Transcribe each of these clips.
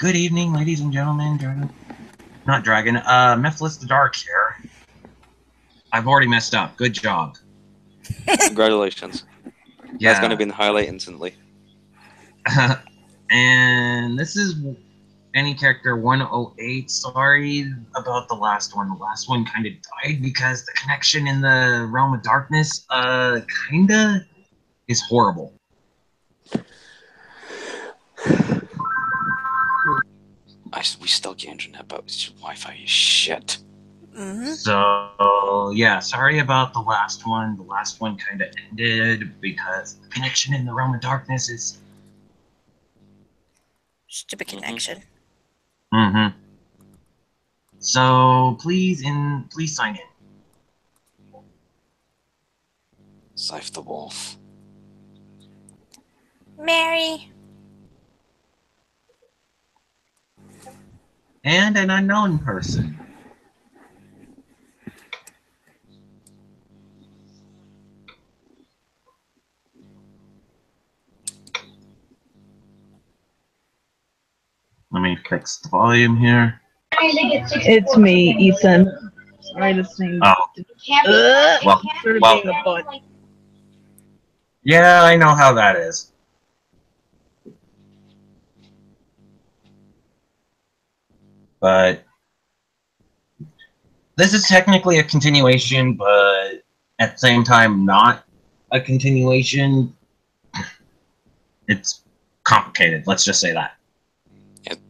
Good evening, ladies and gentlemen. Not Dragon. Mephiles the Dark here. I've already messed up. Good job. Congratulations. Yeah. That's going to be the highlight instantly. And this is any character 108. Sorry about the last one. The last one kind of died because the connection in the Realm of Darkness, kinda is horrible. We still get internet, but Wi-Fi is shit. So, yeah, sorry about the last one. The last one kind of ended because the connection in the Realm of Darkness is... Stupid connection. Mm-hmm. So, please sign in. Scythe the Wolf. Mary. And an unknown person. Let me fix the volume here. It's me, Ethan. Sorry to sing. Oh. Sort of being a butt. Yeah, I know how that is. But this is technically a continuation, but at the same time not a continuation. It's complicated, let's just say that.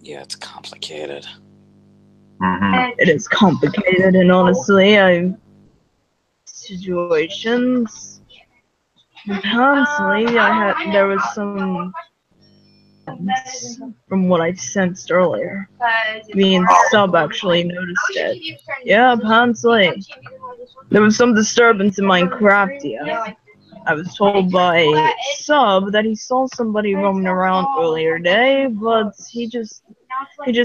Yeah, it's complicated. Mm-hmm. It is complicated, and honestly, situations. Honestly, there was some from what I sensed earlier. Me and Sub actually noticed it. Yeah, apparently. There was some disturbance in Minecraftia. I was told by Sub that he saw somebody roaming around earlier today, but he just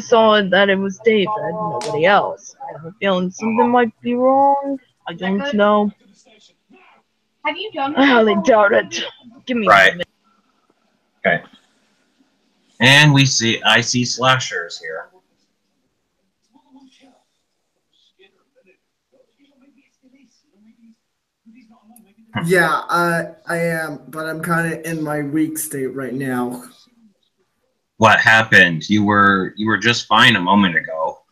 saw that it was David, nobody else. I have a feeling something might be wrong. I don't know. Have you done? I highly doubt it. Give me a minute. Okay. And I see slashers here. Yeah, I am, but I'm kind of in my weak state right now. What happened? You were just fine a moment ago.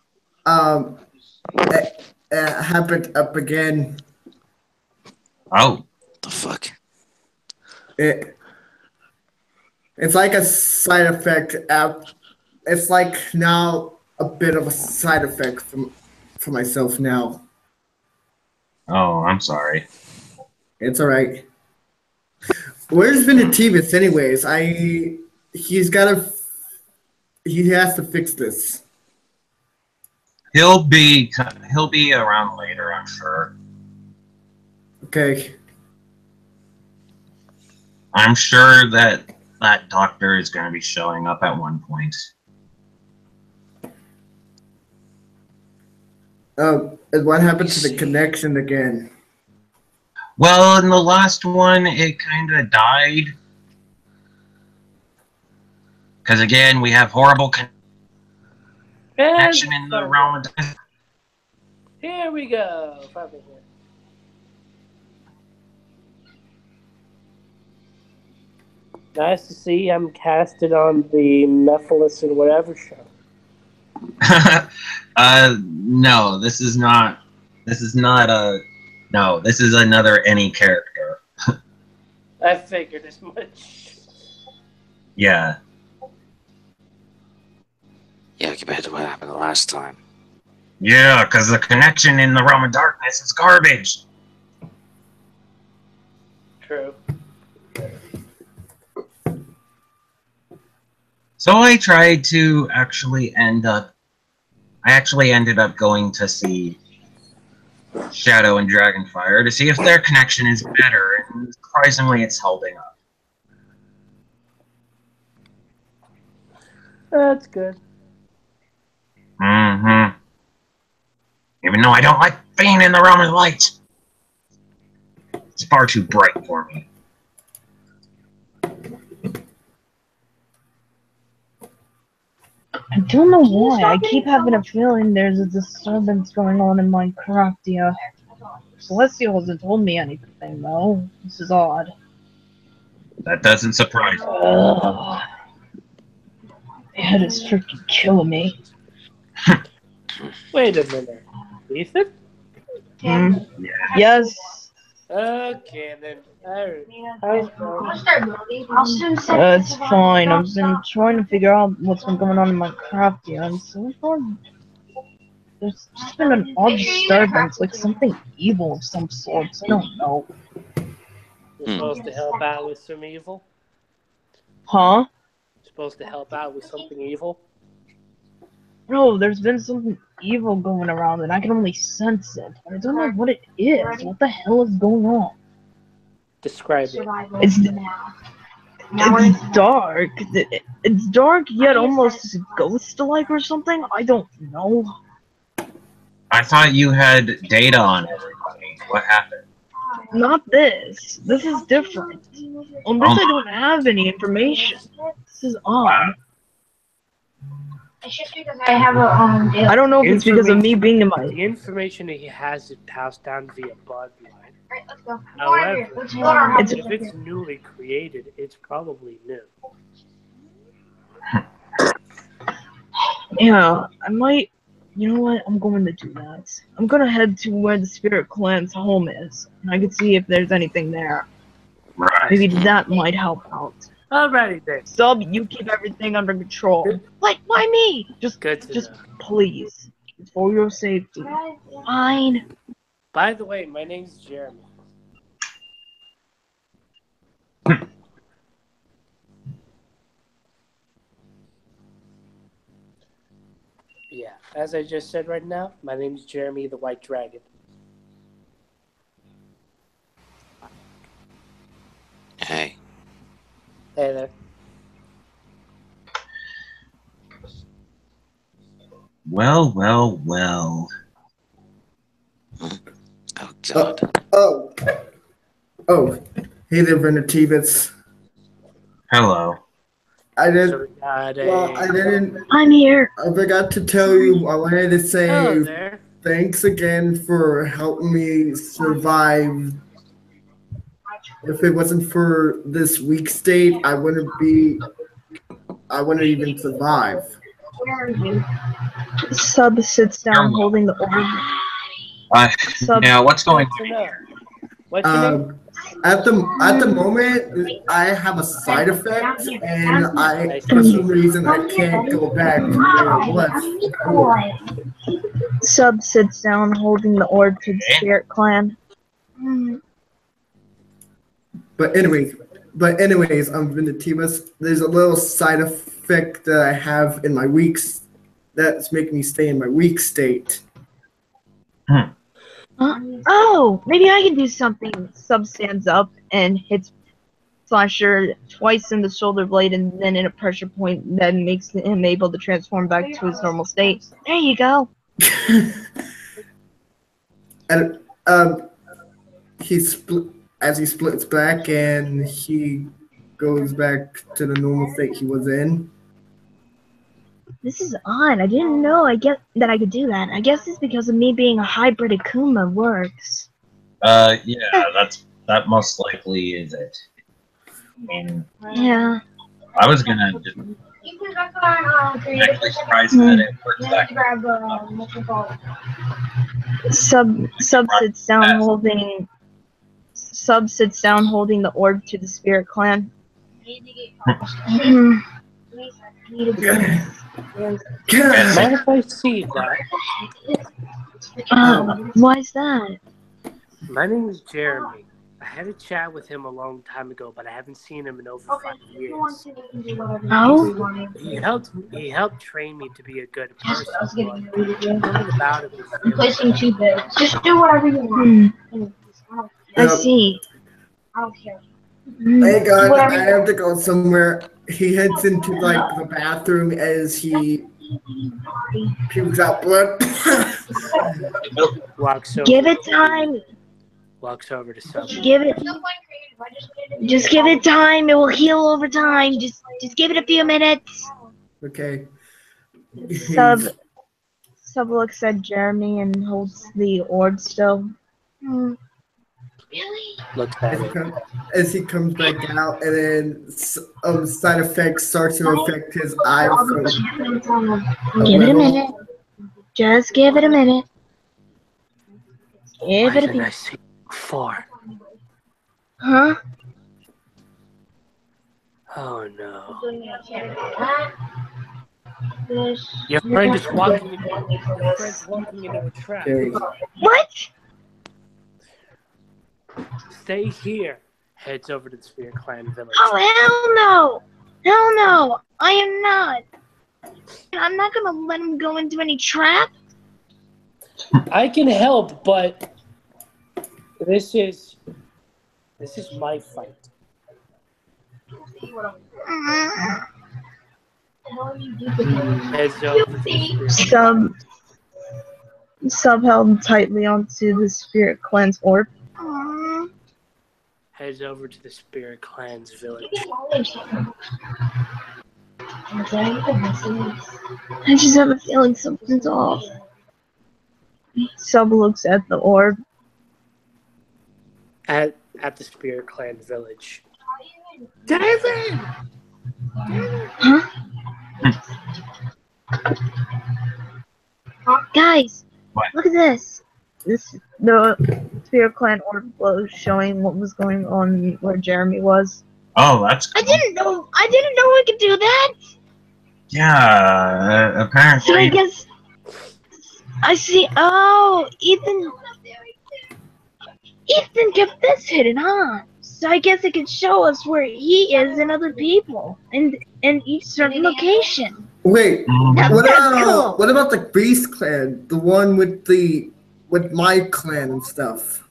It happened up again. Oh. What the fuck? It's like a side effect. It's like now a bit of a side effect for myself now. Oh, I'm sorry. It's all right. Where's Vinativis anyways? He has to fix this. He'll be around later, I'm sure. Okay. I'm sure that doctor is going to be showing up at one point. And what happened to the connection again? Well, in the last one, it kind of died. Because again, we have horrible connection in the realm of death. Here we go. Probably here. Nice to see I'm casted on the Mephiles and whatever show. No, this is not. This is not a. No, this is another any character. I figured as much. Yeah. Yeah, compared to what happened the last time. Yeah, because the connection in the Realm of Darkness is garbage. True. So I tried to I actually ended up going to see Shadow and Dragonfire to see if their connection is better, and surprisingly it's holding up. That's good. Mm-hmm. Even though I don't like being in the realm of light. It's far too bright for me. I don't know why. I keep having a feeling there's a disturbance going on in Minecraftia. Celestial hasn't told me anything, though. This is odd. That doesn't surprise me. My head is freaking killing me. Wait a minute. Ethan? Yes. Okay, then. Alright. It's fine. I've been trying to figure out what's been going on in Minecraftia, and so far, there's just been an odd disturbance, like something evil of some sorts. I don't know. You're supposed to help out with some evil? Huh? You're supposed to help out with something evil? No, there's been something evil going around, and I can only sense it. I don't know what it is. What the hell is going on? Describe it. It's dark. It's dark, yet almost ghost-like or something. I don't know. I thought you had data on everybody. What happened? Not this. This is different. Unless I don't have any information. This is odd. I don't know if it's because of me being in my... The information that he has is passed down via bloodline. Let's go. However, Let's go. if it's newly created, it's probably new. Yeah, I might... You know what? I'm going to do that. I'm going to head to where the Spirit Clan's home is, and I can see if there's anything there. Right. Maybe that might help out. Alrighty then. Sub, you keep everything under control. What? Why me? Just please. For your safety. Fine. By the way, my name's Jeremy. Yeah, as I just said right now, my name's Jeremy the White Dragon. Hey. Hey there. Well. Oh, God. Oh. Hey there, Venerativus. Hello. I didn't. So we got I didn't. I'm here. I forgot to tell you. I wanted to say Hello there. thanks again for helping me survive. If it wasn't for this weak state, I wouldn't even survive. Sub sits down holding the orb. Yeah, what's going on? What's your name? At the moment, I have a side effect, and for some reason I can't go back to where it was. Sub sits down holding the orb to the Spirit Clan. But anyways, I'm Venerativus. There's a little side effect that I have in my that's making me stay in my weak state. Oh, maybe I can do something. Sub stands up and hits Slasher twice in the shoulder blade and then in a pressure point that makes him able to transform back to his normal state. There you go. And as he splits back and he goes back to the normal state he was in. This is odd. I didn't know that I could do that. I guess it's because of me being a hybrid Akuma works. Yeah, that most likely is it. I mean, Yeah. I was gonna just actually surprised that it worked that Sub sits down holding the orb to the Spirit Clan. Mind if I see that? Why is that? My name is Jeremy. I had a chat with him a long time ago, but I haven't seen him in over 5 years. Oh? He helped train me to be a good person. Something about it was Just do whatever you want. I see. I don't care. Hey God, I have to go somewhere. He heads into the bathroom as he pukes out blood. Give it time. Walks over to someone. Just give it time. It will heal over time. Just give it a few minutes. Okay. Sub looks at Jeremy and holds the orb still. Really? Look at it. As he comes back out, and then side effects start to affect his eye. Give it a minute. Just give it a minute. Why Give it a didn't I minute. see it before? Huh? Oh no. Your friend is walking into a trap. What? Stay here. Heads over to the Spirit Clan village. Oh, hell no! Hell no! I am not. I'm not gonna let him go into any trap. I can help, but this is my fight. Heads over to the Spirit. Sub held tightly onto the Spirit Clan's orb. Heads over to the Spirit Clan's village. I just have a feeling something's off. Sub looks at the orb. At the Spirit Clan village. David! Huh? Guys, What? look at this. The Spirit Clan orb was showing what was going on where Jeremy was. Oh, that's I cool. didn't know I could do that. Yeah, So I apparently. guess I see. Oh, Ethan kept this hidden, huh? So I guess it could show us where he is and other people in each certain location. Wait, Mhm. That's cool. what about the Beast Clan? The one with my clan and stuff.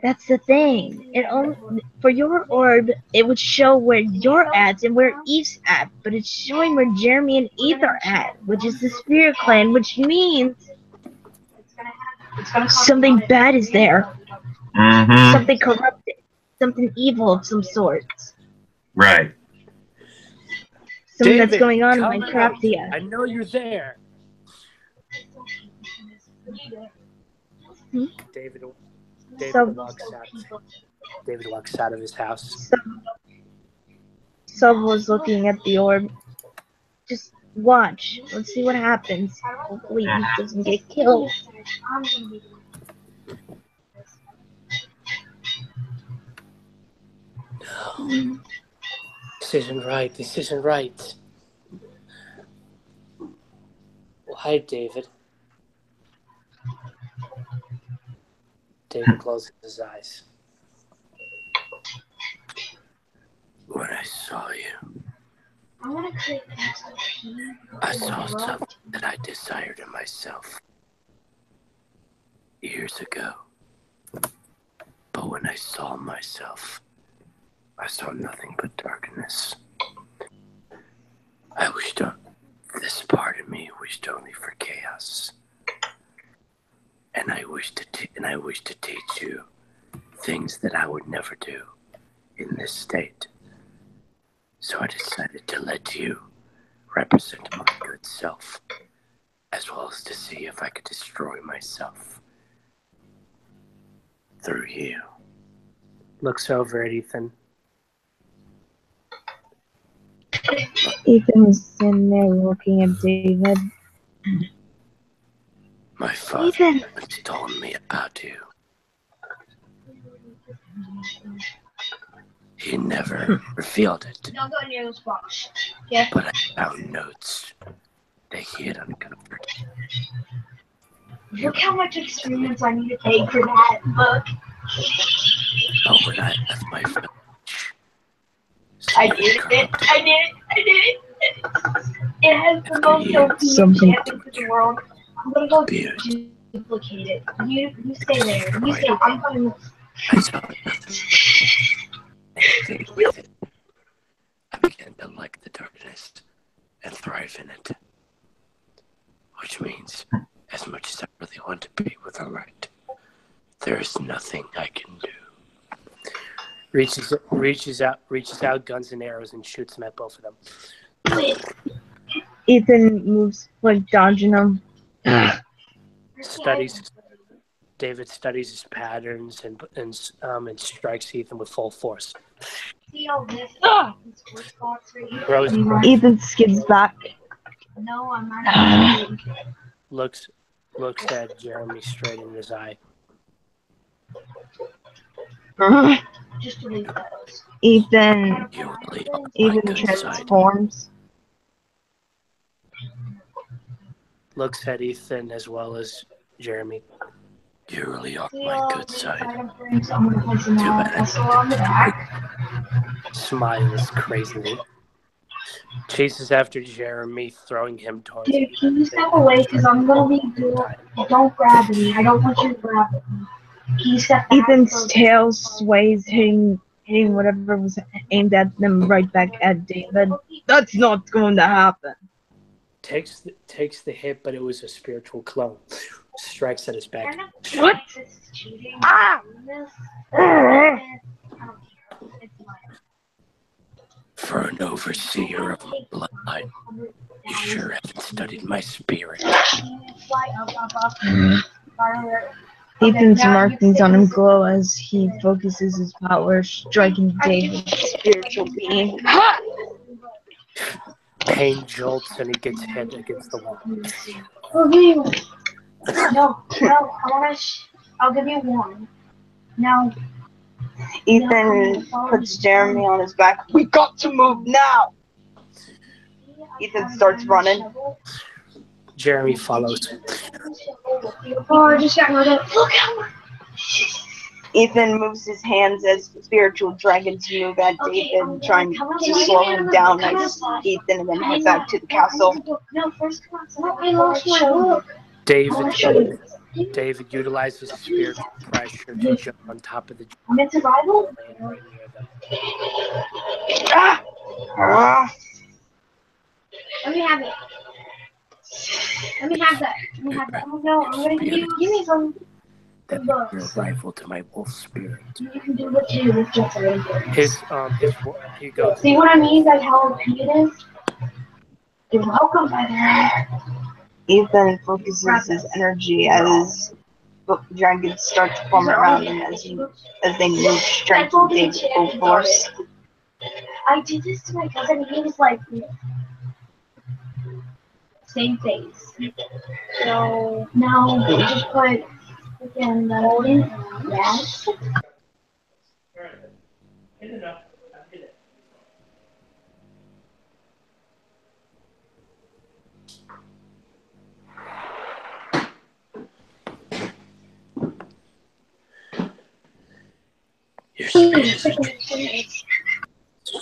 That's the thing. It only for your orb, it would show where you're at and where Eve's at, but it's showing where Jeremy and Eve are at, which is the Spirit Clan, which means something bad is there, Mhm. something corrupted, something evil of some sort, Right. something that's David, going on in come Minecraftia. I know you're there. Hmm? David Sub, walks out of his house. Sub was looking at the orb. Just watch. Let's see what happens. Hopefully he doesn't get killed. No. This isn't right. This isn't right. Well, hi, David. David closes his eyes. When I saw you, I saw something that I desired in myself years ago. But when I saw myself, I saw nothing but darkness. This part of me wished only for chaos. And I wished to teach you things that I would never do in this state. So I decided to let you represent my good self, as well as to see if I could destroy myself through you. Looks over at Ethan. Ethan was sitting there looking at David. My father Ethan, once told me about you. He never revealed it, don't go near those box. but I found notes that he had uncovered. Look how much experience I need to take for that book. But when I left my village, I did it. I did it. I did it. It has the most OP Something- enchantments in the world. I'm gonna go Beard. duplicate it. You stay there. You stay. I'm coming. I saw nothing. Anything with it. I began to like the darkness and thrive in it. Which means, as much as I really want to be with the light, there is nothing I can do. Reaches out guns and arrows and shoots them at both of them. Ethan moves like dodging him. David studies his patterns and strikes Ethan with full force. Ethan skids back. No, I'm not. Looks at Jeremy straight in his eye. Just to leave those. Ethan Good transforms. Looks at Ethan as well as Jeremy. You really are my good side. Smiles crazily. Chases after Jeremy, throwing him towards Dude, can you step away? Because I'm gonna be doing. Don't grab me. I don't want you to grab me. Can you step back? Ethan's tail sways, hitting whatever was aimed at them right back at David. That's not going to happen. Takes the hit, but it was a spiritual clone. Strikes at his back. What? Ah! For an overseer of my bloodline, you sure haven't studied my spirit. Ethan's markings on him glow as he focuses his power, striking David's spiritual being. Pain jolts and he gets hit against the wall. No, I'll give you one. Now. Ethan puts Jeremy on his back. We got to move now! Ethan starts running. Jeremy follows. Oh, I just got rid of it. Look how much. Ethan moves his hands as spiritual dragons move at David, trying to slow him down as Ethan and then head back to the castle. No, first come outside. I lost my book. David utilizes spiritual pressure to jump on top of the I'm in survival? Let me have it. Let me have that. Oh no, I'm gonna give me some. That's your rifle to my wolf spirit. You can do what you do with just he goes. See what I mean by how OP it is? You're welcome, by there. Ethan focuses his energy as dragons start to form around him as they move straight to David's full force. I did this to my cousin, he was like, same face. So now just put again the yes.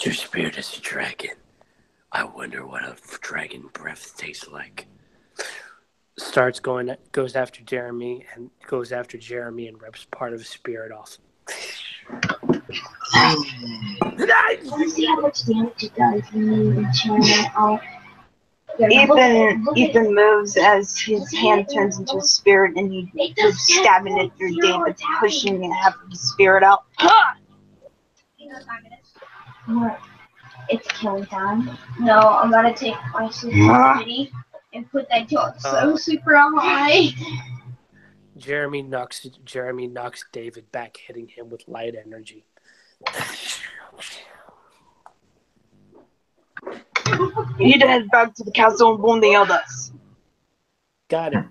Your spirit is a dragon. I wonder what a dragon breath tastes like. Goes after Jeremy and rips part of his spirit off. I want to see how much damage it does when you turn it off. Ethan moves as his hand turns into a spirit and he moves stabbing it through David, pushing half of his spirit out. What? It's killing time. No, I'm gonna take my sensitivity and put that jolt so super high. Jeremy knocks David back, hitting him with light energy. You need to head back to the castle and warn the others. Got it.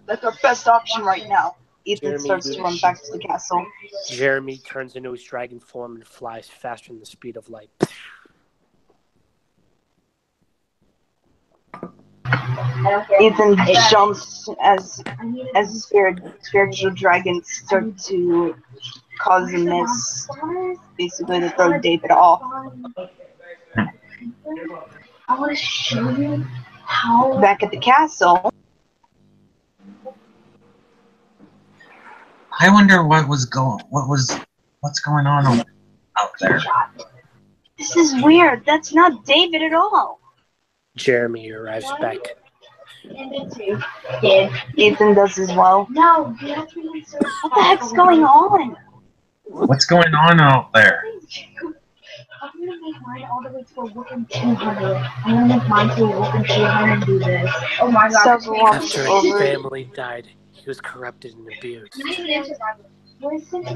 That's our best option right now. Ethan starts to run back to the castle. Jeremy turns into his dragon form and flies faster than the speed of light. Ethan jumps as spiritual dragons start to cause a miss, basically to throw David off. I want to show you how. Back at the castle. I wonder what's going on out there. This is weird. That's not David at all. Jeremy arrives back. Yeah, Ethan does as well. No, what the heck's going on? What's going on out there? I'm gonna make mine all the way to a whooping 200. I'm gonna make mine to a whooping 200 and do this. Oh my god. Sub walks After his over. family died, he was corrupted and abused. But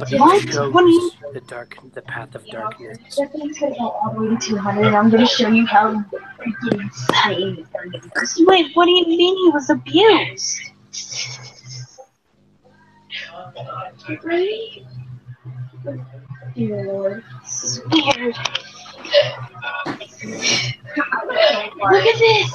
he What? chose What do you- the path of darkness. Stephanie's gonna go all the way to 200 and I'm gonna show you how freaking insane it's gonna get. Wait, what do you mean he was abused? Right? Dear Lord. This is weird. Look at this!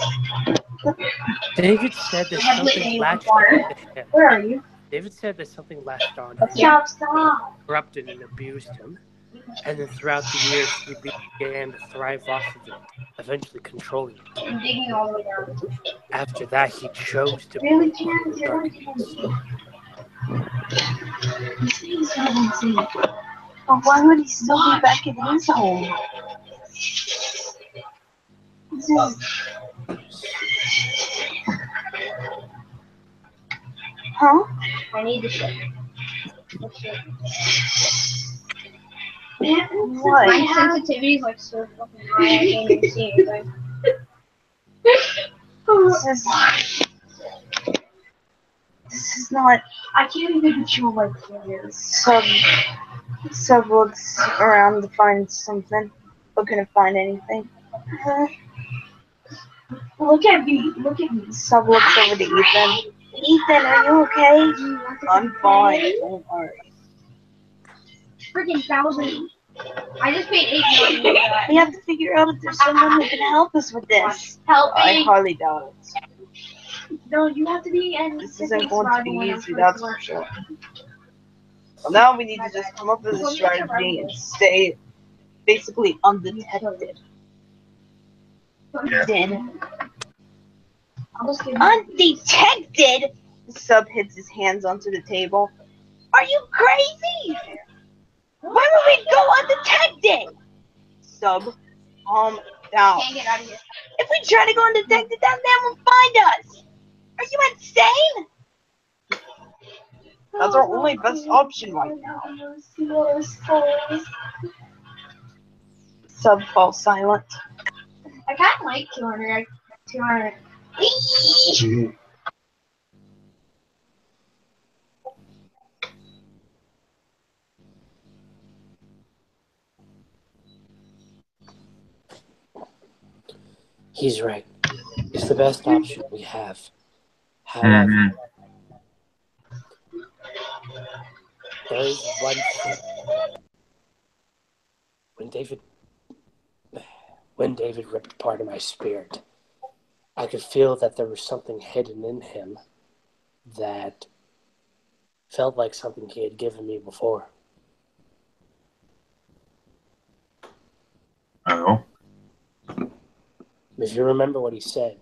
David said that something latched water. on to him. Where are you? David said that something latched on to him, Stop! corrupted and abused him. And then throughout the years, he began to thrive off of it, eventually controlling it. I'm digging all the way down. After that, he chose to Really, become Terrence? You're darkness. This thing's so insane. But why would he still be back in his home? This is... Huh? I need the shit. What? My sensitivity is like so fucking high, I can't even see anything. This is not. I can't even control my fingers. Sub looks around to find something, but couldn't find anything. Look at me, look at me. Sub looks over to Ethan. Ethan, are you okay? I'm fine. Don't worry. Freaking 1,000. I just paid $8 for that. We have to figure out if there's someone who can help us with this. Help I me. hardly doubt it. No, you have to be in. This isn't going to be easy, that's for sure. Well, now we need to just come up with a strategy and stay basically undetected. Undetected? Sub hits his hands onto the table. Are you crazy? Why would we go undetected? Sub, calm down. Can't get out of here. If we try to go undetected, that man will find us. Are you insane? That's our only best option right now. Sub falls silent. I kind of like 200. 200. He's right. It's the best option we have. However, there is one thing. When David ripped part of my spirit, I could feel that there was something hidden in him that felt like something he had given me before. Oh. If you remember what he said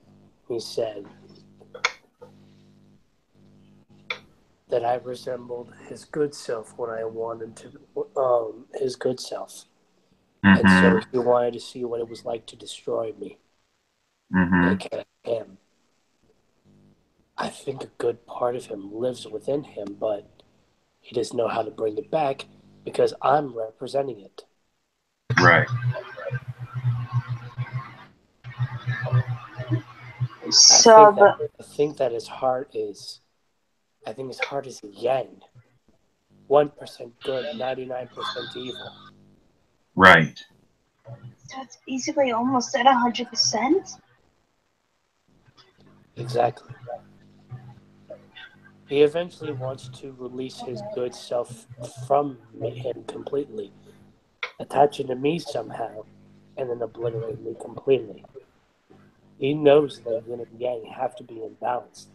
that I resembled his good self when I wanted to, his good self. And so he wanted to see what it was like to destroy me. Like him. I think a good part of him lives within him, but he doesn't know how to bring it back because I'm representing it. Right. I think that his heart is a yang. 1% good, 99% evil. Right. So it's basically almost at 100%? Exactly. He eventually wants to release his good self from him completely, attach it to me somehow, and then obliterate me completely. He knows that yin and yang have to be in balance,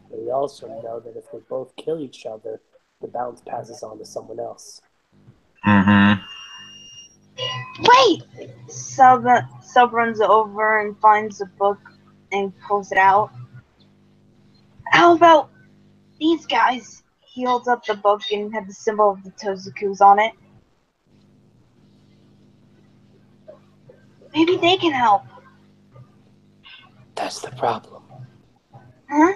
but he also knows that if they both kill each other, the balance passes on to someone else. Wait! Sub runs over and finds a book and pulls it out. How about these guys? He holds up the book and had the symbol of the Tozakus on it. Maybe they can help. That's the problem. Huh?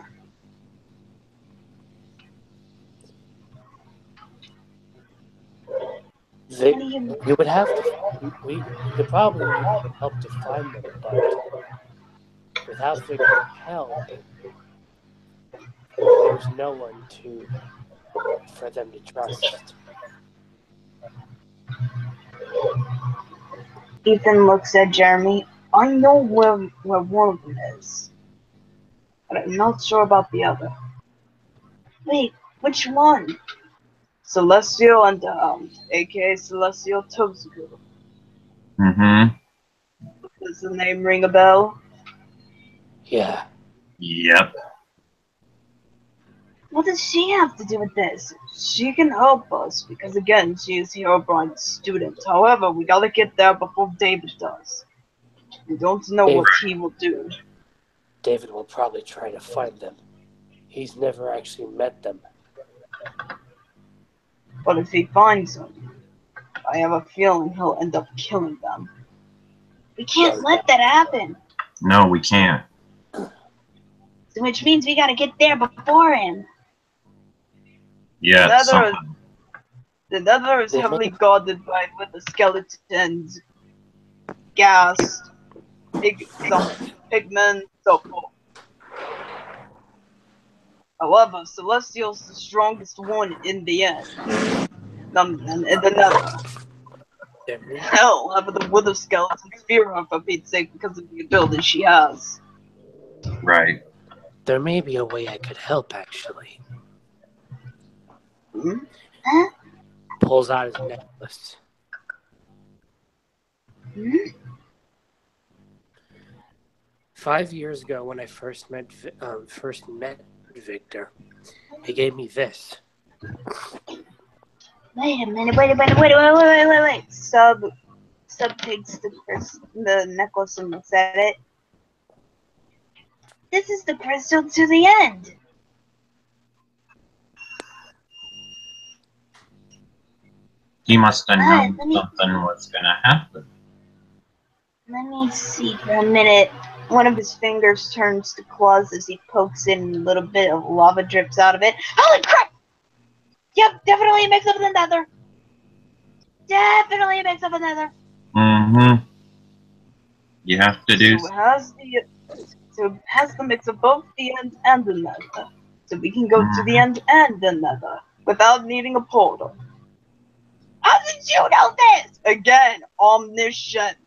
You would have to. We could probably need your help to find them, but without Victor's help, there's no one for them to trust. Ethan looks at Jeremy. I know where one of them is, but I'm not sure about the other. Wait, which one? Celestial Unbound, aka Celestial Tozuku. Mm-hmm. Does the name ring a bell? Yeah. Yep. What does she have to do with this? She can help us because, again, she is Herobrine's student. However, we gotta get there before David does. We don't know what he will do. David will probably try to find them. He's never actually met them. But if he finds them, I have a feeling he'll end up killing them. We can't let that happen. No, we can't. So which means we gotta get there before him. Yeah, the Nether is heavily guarded by wither skeletons, ghast, pigmen, so forth. However, Celestial's the strongest one in the end. In the Nether. Hell, have the wither skeleton fear her for Pete's sake because of the ability she has. Right. There may be a way I could help, actually. Hmm? Huh? Pulls out his necklace. Hmm? 5 years ago, when I first met Victor, he gave me this. Wait a minute, wait. Sub takes the necklace and looks at it. This is the crystal to the end. He must have known something was gonna happen. Let me see for a minute. One of his fingers turns to claws as he pokes in a little bit of lava drips out of it. Holy crap! Yep, definitely a mix of the Nether. Definitely a mix of the Nether. Mm-hmm. You have to do. So it has the mix of both the end and the Nether. So we can go to the end and the Nether without needing a portal. How did you know this? Again, omniscient.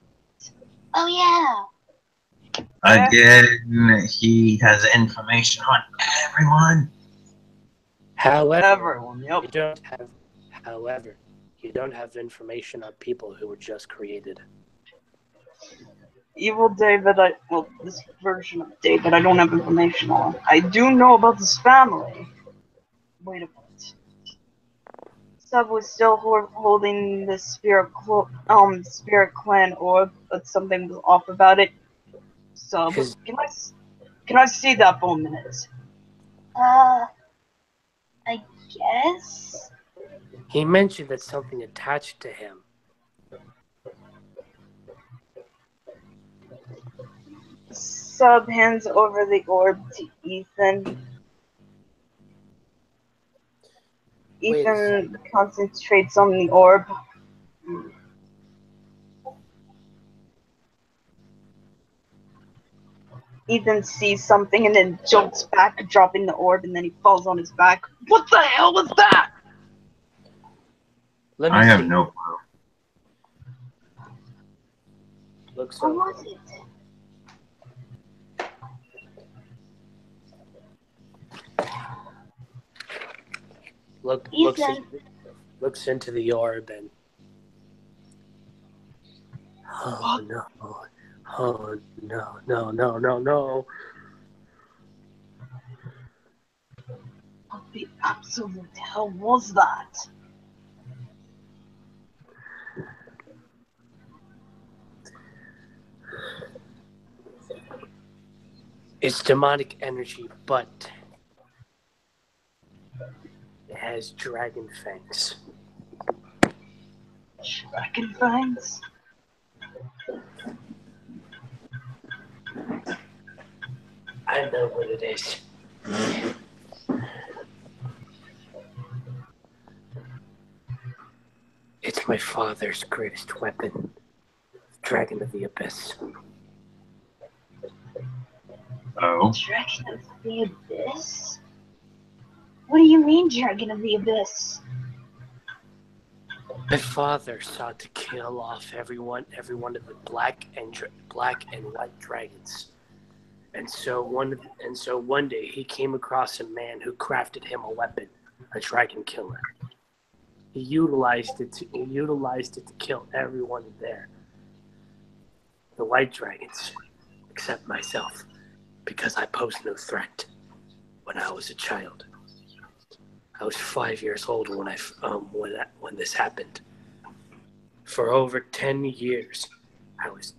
Oh yeah. Again, he has information on everyone. However, Everyone, yep. you don't have information on people who were just created. Evil David, this version of David, I don't have information on. I do know about his family. Wait a minute. Sub was still holding the Spirit Clan orb, but something was off about it. Sub, can I see that for a minute? I guess. He mentioned that something attached to him. Sub hands over the orb to Ethan. Ethan concentrates on the orb. Ethan sees something and then jumps back, dropping the orb, and then he falls on his back. What the hell was that? I have no clue. Looks What over. was it? Looks into the orb and oh no. What the absolute hell was that? It's demonic energy, but it has dragon fangs. Dragon fangs? I know what it is. It's my father's greatest weapon, Dragon of the Abyss. Oh. Dragon of the Abyss? What do you mean, Dragon of the Abyss? My father sought to kill off every one of the black and white dragons, and so one day he came across a man who crafted him a weapon, a dragon killer. He utilized it to kill everyone there, the white dragons, except myself, because I posed no threat when I was a child. I was 5 years old when this happened. For over 10 years, I was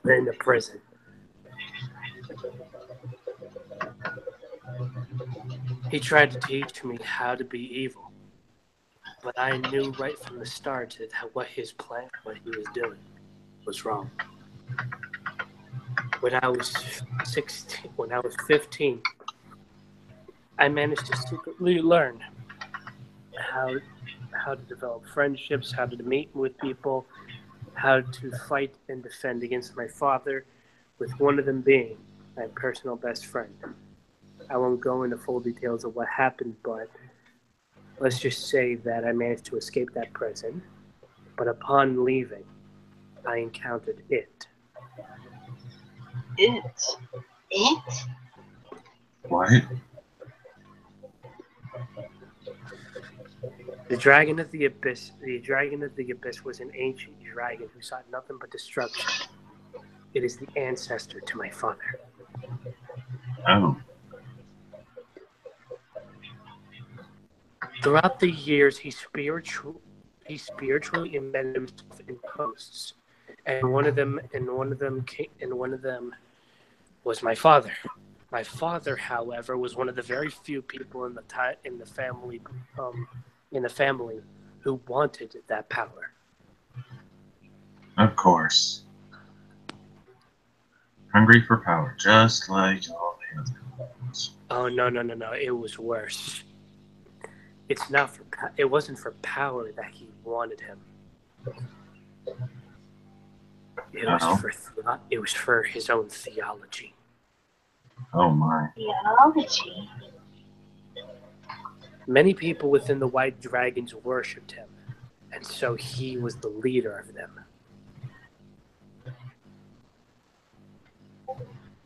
put into prison. He tried to teach me how to be evil, but I knew right from the start that what he was doing, was wrong. When I was 15. I managed to secretly learn how to develop friendships, how to meet with people, how to fight and defend against my father, with one of them being my personal best friend. I won't go into full details of what happened, but let's just say that I managed to escape that prison. But upon leaving, I encountered it. It? What? The Dragon of the Abyss was an ancient dragon who sought nothing but destruction. It is the ancestor to my father. Oh. Throughout the years, he spiritually embedded himself in posts, and one of them was my father. My father, however, was one of the very few people in the family who wanted that power. Of course. Hungry for power, just like all the other ones. Oh no! It was worse. It wasn't for power that he wanted him. It was for his own theology. Oh my. Theology? Many people within the White Dragons worshipped him, and so he was the leader of them.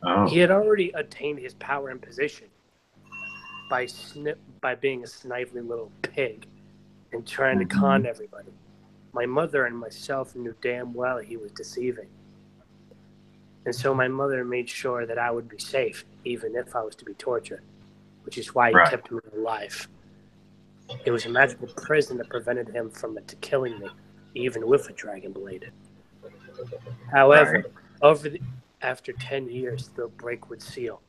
Oh. He had already attained his power and position by being a snively little pig and trying to con everybody. My mother and myself knew damn well he was deceiving. And so my mother made sure that I would be safe, even if I was to be tortured, which is why he kept me alive. It was a magical prison that prevented him from killing me, even with a dragon blade. However, after 10 years, the break would seal.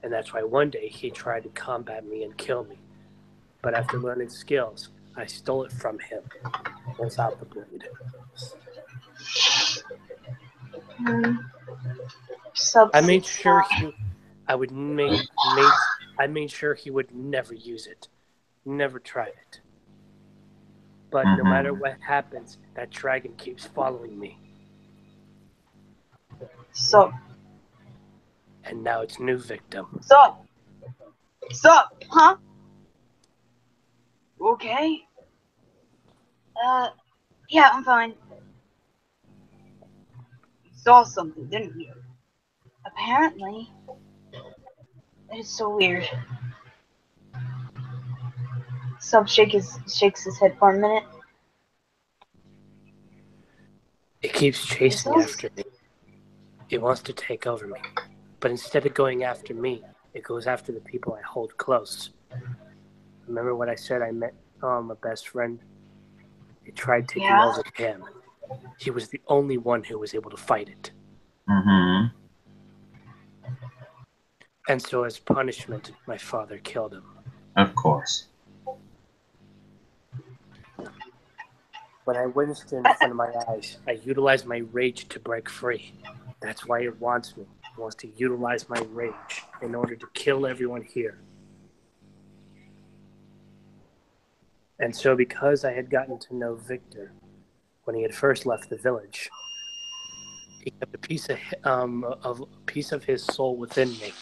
And that's why one day he tried to combat me and kill me. But after learning skills, I stole it from him without the blade. I made sure he would never use it, never tried it. But no matter what happens, that dragon keeps following me. So. And now its new victim. Sup, huh? Okay. Yeah, I'm fine. You saw something, didn't you? Apparently. That is so weird. Sup shakes his head for a minute. It keeps chasing after me. It wants to take over me. But instead of going after me, it goes after the people I hold close. Remember what I said? I met a best friend. It tried taking over him. He was the only one who was able to fight it. And so as punishment, my father killed him. Of course. When I witnessed it in front of my eyes, I utilized my rage to break free. That's why it wants me. It wants to utilize my rage in order to kill everyone here. And so because I had gotten to know Victor when he had first left the village, he kept a piece of his soul within me.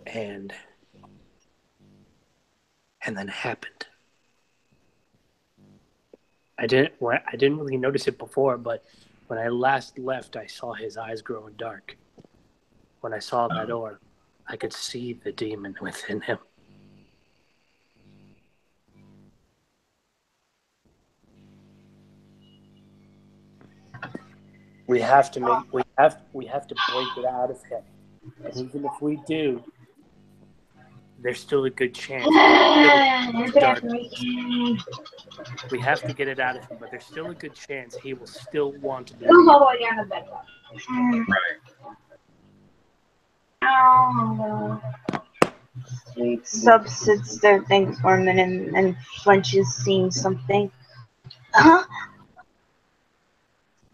And then it happened. I didn't really notice it before, but when I last left, I saw his eyes growing dark. When I saw that orb, I could see the demon within him. We have to break it out of him. And even if we do, there's still a good chance. We have to get it out of him, but there's still a good chance he will still want to do it. Sub sits there, thinks for a minute, and flinches, seeing something. Huh?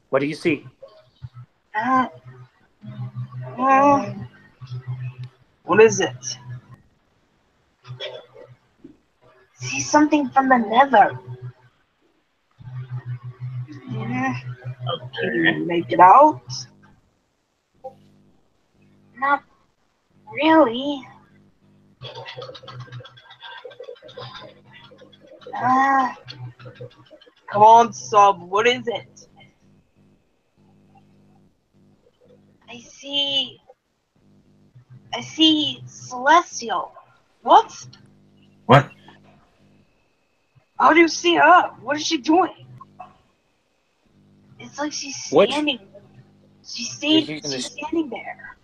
What do you see? What is it? See something from the nether. Can you make it out? Not really. Come on, Sub. What is it? I see Celestial. What? What? How do you see her? What is she doing? It's like she's standing. She's standing there,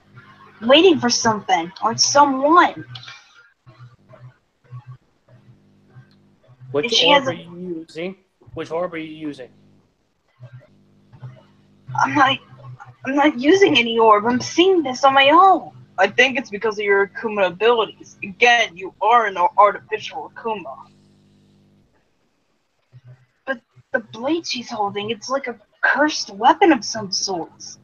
waiting for something or someone. Which orb are you using? Which orb are you using? I'm not using any orb. I'm seeing this on my own. I think it's because of your Akuma abilities. Again, you are an artificial Akuma. But the blade she's holding, it's like a cursed weapon of some sort.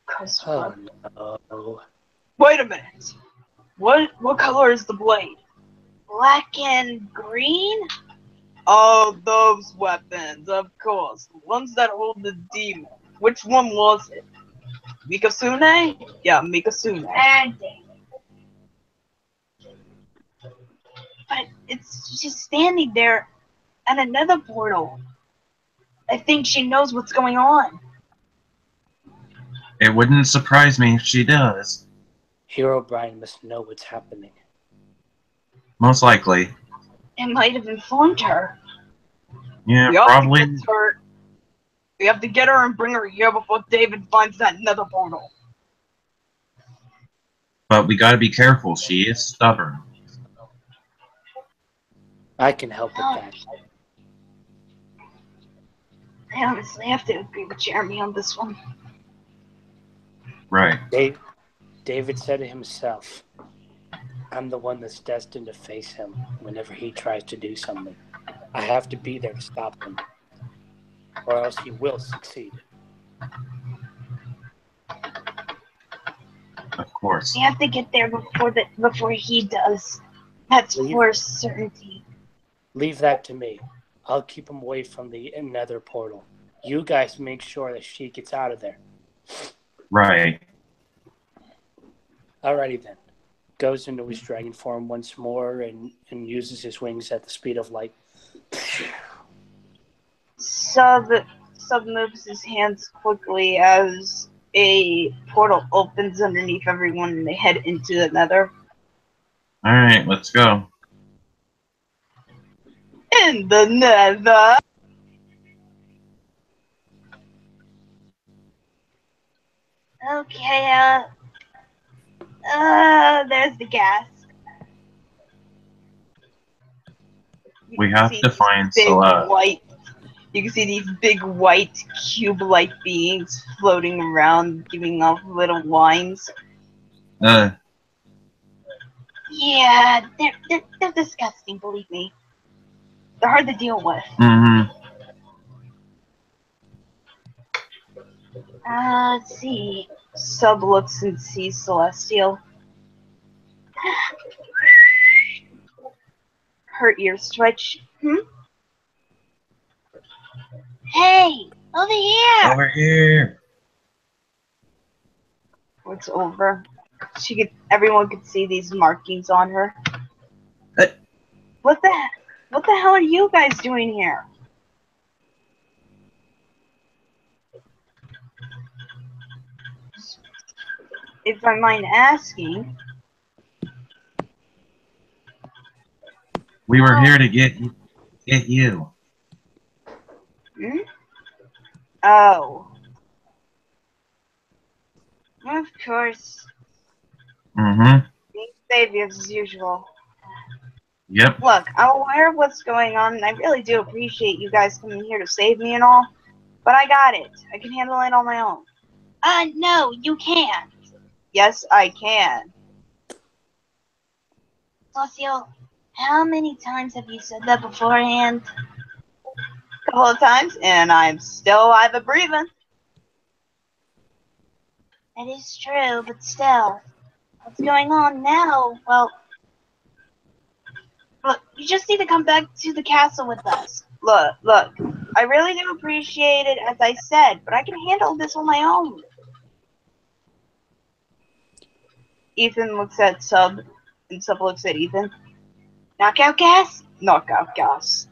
Cursed weapon. No. Wait a minute. What color is the blade? Black and green? Oh, those weapons, of course. The ones that hold the demon. Which one was it? Mikasune? Yeah, Mikasune. But it's just standing there at another portal. I think she knows what's going on. It wouldn't surprise me if she does. Herobrine must know what's happening. Most likely. It might have informed her. Yeah, probably. We have to get her and bring her here before David finds that nether portal. But we gotta be careful. She is stubborn. I can help with that. I honestly have to agree with Jeremy on this one. Right. David said it himself. I'm the one that's destined to face him whenever he tries to do something. I have to be there to stop him, or else he will succeed. Of course. We have to get there before he does. That's for certainty. Leave that to me. I'll keep him away from the nether portal. You guys make sure that she gets out of there. Right. Alrighty then. Goes into his dragon form once more and uses his wings at the speed of light. Sub moves his hands quickly as a portal opens underneath everyone and they head into the nether. Alright, let's go. In the nether! Okay, there's the gas. We have to find Celeste. You can see these big white cube-like beings floating around, giving off little lines. Yeah, they're disgusting, believe me. They're hard to deal with. Mm-hmm. Let's see. Sub looks and sees Celestial. her ears twitch. Hey, over here! Over here. It's over. Everyone could see these markings on her. What the hell are you guys doing here? If I mind asking. We were here to get you. Oh. Of course. Mm-hmm. Being saviors as usual. Yep. Look, I'm aware of what's going on, and I really do appreciate you guys coming here to save me and all. But I got it. I can handle it on my own. No, you can't. Yes, I can. Celestial, how many times have you said that beforehand? A couple of times, and I'm still alive and breathing. That is true, but still. What's going on now? Well, look, you just need to come back to the castle with us. Look, I really do appreciate it, as I said, but I can handle this on my own. Ethan looks at Sub, and Sub looks at Ethan. Knockout gas? Knockout gas.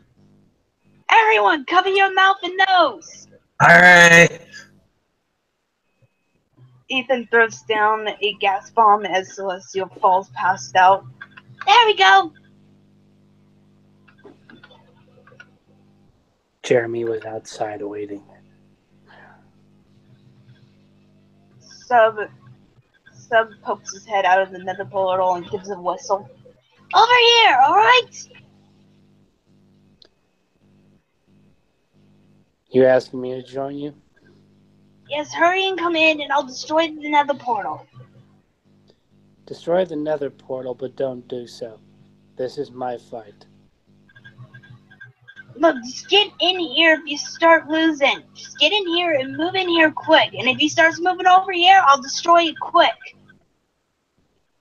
Everyone, cover your mouth and nose! Alright. Ethan throws down a gas bomb as Celestial falls passed out. There we go! Jeremy was outside waiting. Sub pokes his head out of the nether portal and gives a whistle. Over here, alright? You asking me to join you? Yes, hurry and come in and I'll destroy the nether portal. Destroy the nether portal, but don't do so. This is my fight. Look, just get in here if you start losing. Just get in here and move in here quick. And if he starts moving over here, I'll destroy it quick.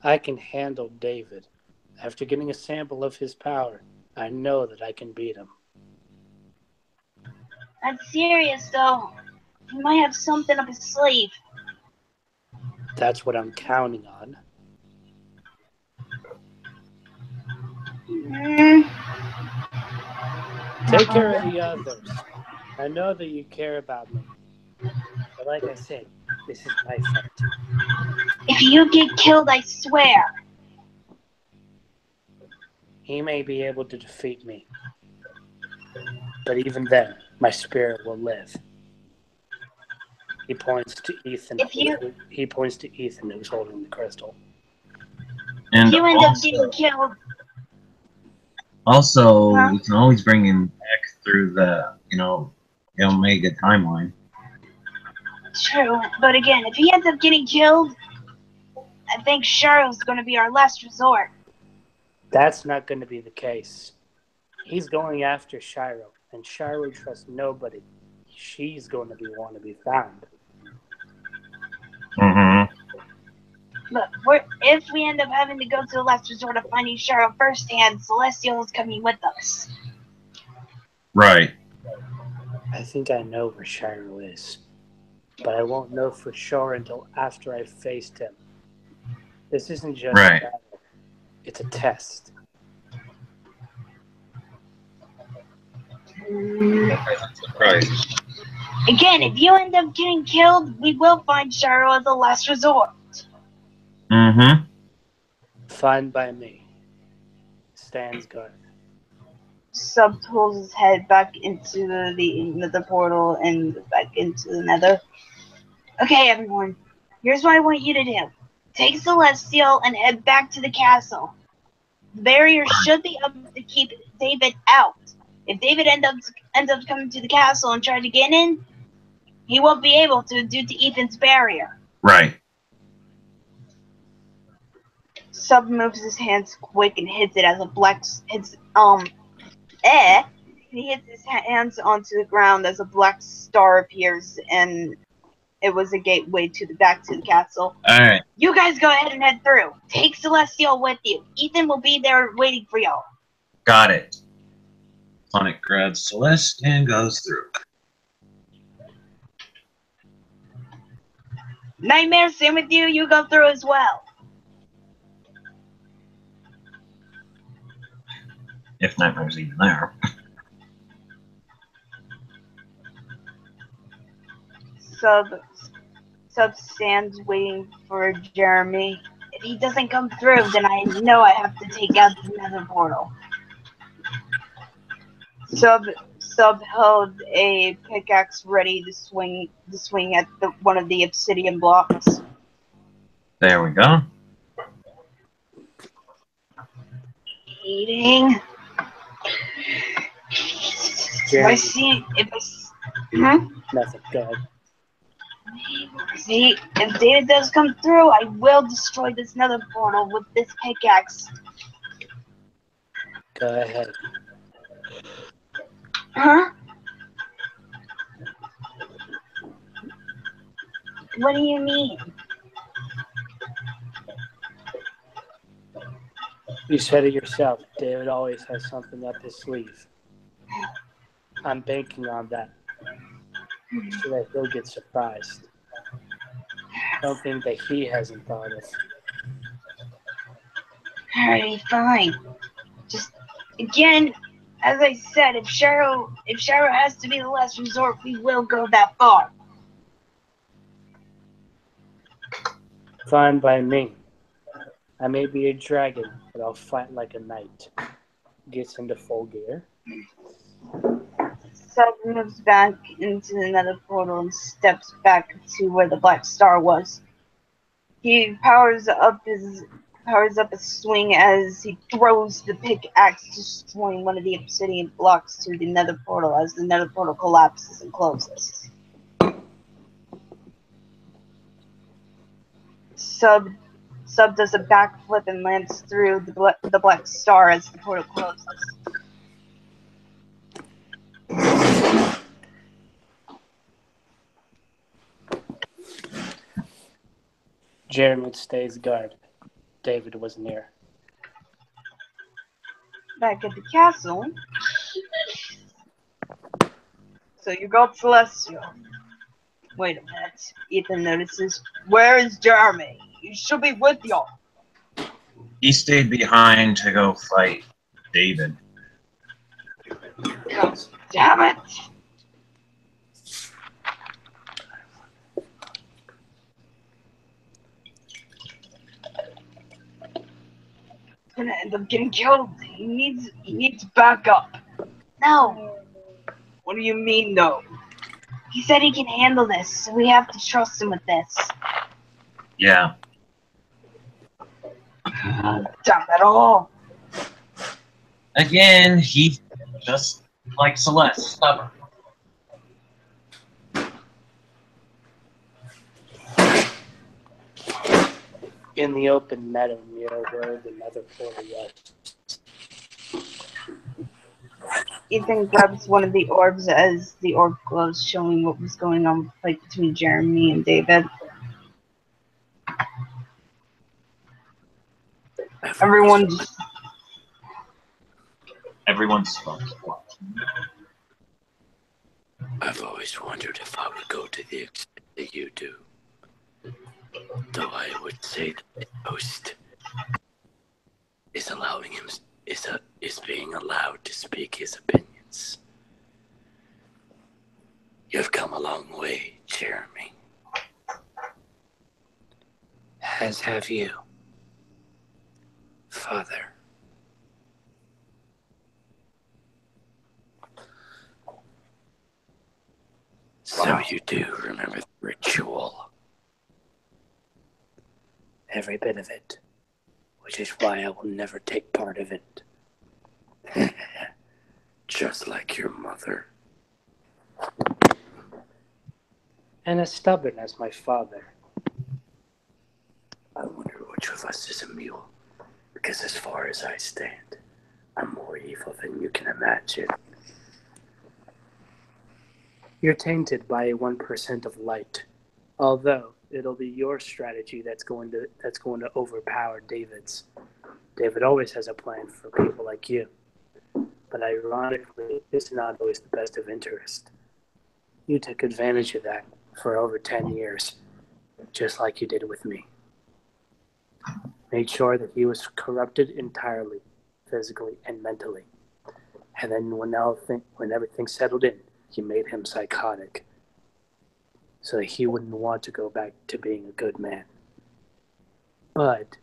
I can handle David. After getting a sample of his power, I know that I can beat him. That's serious, though. He might have something up his sleeve. That's what I'm counting on. Take care of the others. I know that you care about me. But like I said, this is my fight. If you get killed, I swear. He may be able to defeat me. But even then, my spirit will live. He points to Ethan. He points to Ethan who's holding the crystal. And if you end up getting killed. Also, we can always bring him back through the, Omega timeline. True, but again, if he ends up getting killed, I think Shiro's going to be our last resort. That's not going to be the case. He's going after Shiro, and Shiro trusts nobody. She's going to be one to be found. Mm-hmm. Look, if we end up having to go to the last resort of finding Shiro firsthand, Celestial is coming with us. Right. I think I know where Shiro is, but I won't know for sure until after I've faced him. This isn't just a battle. It's a test. Again, if you end up getting killed, we will find Shiro as the last resort. Mm-hmm. Fine by me. Stands guard. Sub pulls his head back into the nether portal and back into the nether. Okay, everyone. Here's what I want you to do. Take Celestial and head back to the castle. The barrier should be up to keep David out. If David ends up coming to the castle and trying to get in, he won't be able to due to Ethan's barrier. Right. Sub moves his hands quick and hits it as a black he hits his hands onto the ground as a black star appears, and it was a gateway back to the castle. Alright. You guys go ahead and head through. Take Celestial with you. Ethan will be there waiting for y'all. Got it. Sonic grabs Celeste and goes through. Nightmare, same with you. You go through as well. If Nightmare's even there. Sub stands waiting for Jeremy. If he doesn't come through, then I know I have to take out the nether portal. Sub held a pickaxe ready to swing at one of the obsidian blocks. There we go. Eating. Nothing. Go ahead. See, if David does come through, I will destroy this nether portal with this pickaxe. Go ahead. Huh? What do you mean? You said it yourself. David always has something up his sleeve. I'm banking on that. So that he'll get surprised. Something that he hasn't thought of. Alright, fine. Just, again, as I said, if Sharo has to be the last resort, we will go that far. Fine by me. I may be a dragon, but I'll fight like a knight. Gets into full gear. Sub moves back into the nether portal and steps back to where the black star was. He powers up his swing as he throws the pickaxe, destroying one of the obsidian blocks to the nether portal as the nether portal collapses and closes. Sub does a backflip and lands through the black star as the portal closes. Jeremy stays guard. David was near. Back at the castle. So you got Celestial. Wait a minute. Ethan notices. Where is Jeremy? You should be with y'all. He stayed behind to go fight David. God damn it. Gonna end up getting killed. He needs backup. No. What do you mean, no? He said he can handle this, so we have to trust him with this. Yeah. Damn it all. Again, he just like Celeste, stubborn. In the open meadow near where the nether portal was. Ethan grabs one of the orbs as the orb glows, showing what was going on with the fight between Jeremy and David. Everyone's fucked. I've always wondered if I would go to the extent that you do. Though I would say that the host is being allowed to speak his opinions. You've come a long way, Jeremy. As have you, Father. So you do remember the ritual. Every bit of it. Which is why I will never take part of it. Just like your mother. And as stubborn as my father. I wonder which of us is a mule. Because as far as I stand, I'm more evil than you can imagine. You're tainted by a 1% of light. Although it'll be your strategy that's going to overpower David's. David always has a plan for people like you. But ironically, it's not always the best of interest. You took advantage of that for over 10 years, just like you did with me. Made sure that he was corrupted entirely, physically and mentally. And then when everything settled in, you made him psychotic, so that he wouldn't want to go back to being a good man. But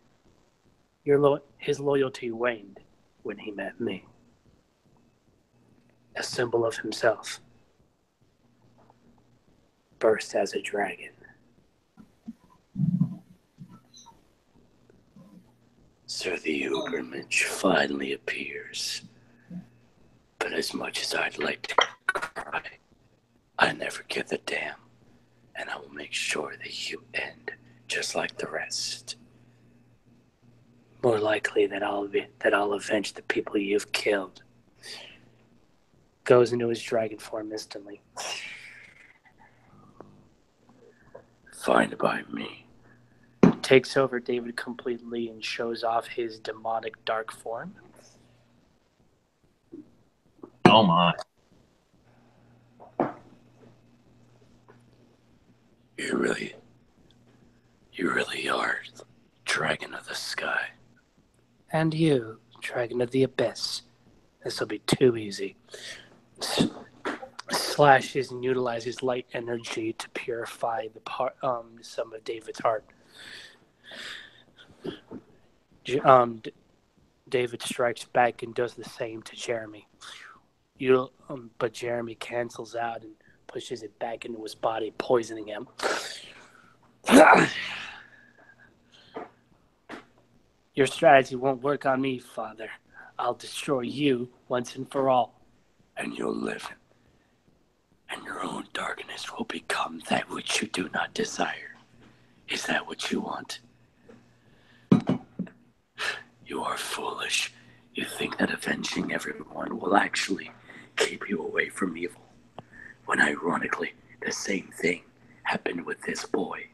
his loyalty waned when he met me. A symbol of himself burst as a dragon. So the Ubermensch finally appears. But as much as I'd like to cry, I never give a damn. And I will make sure that you end just like the rest. More likely that I'll avenge the people you've killed. Goes into his dragon form instantly. Fine by me. Takes over David completely and shows off his demonic dark form. Oh my. You really are Dragon of the Sky. And you, Dragon of the Abyss. This will be too easy. Slashes and utilizes light energy to purify some of David's heart. David strikes back and does the same to Jeremy. But Jeremy cancels out and pushes it back into his body, poisoning him. Your strategy won't work on me, Father. I'll destroy you once and for all. And you'll live, and your own darkness will become that which you do not desire. Is that what you want? You are foolish. You think that avenging everyone will actually keep you away from evil, when ironically the same thing happened with this boy.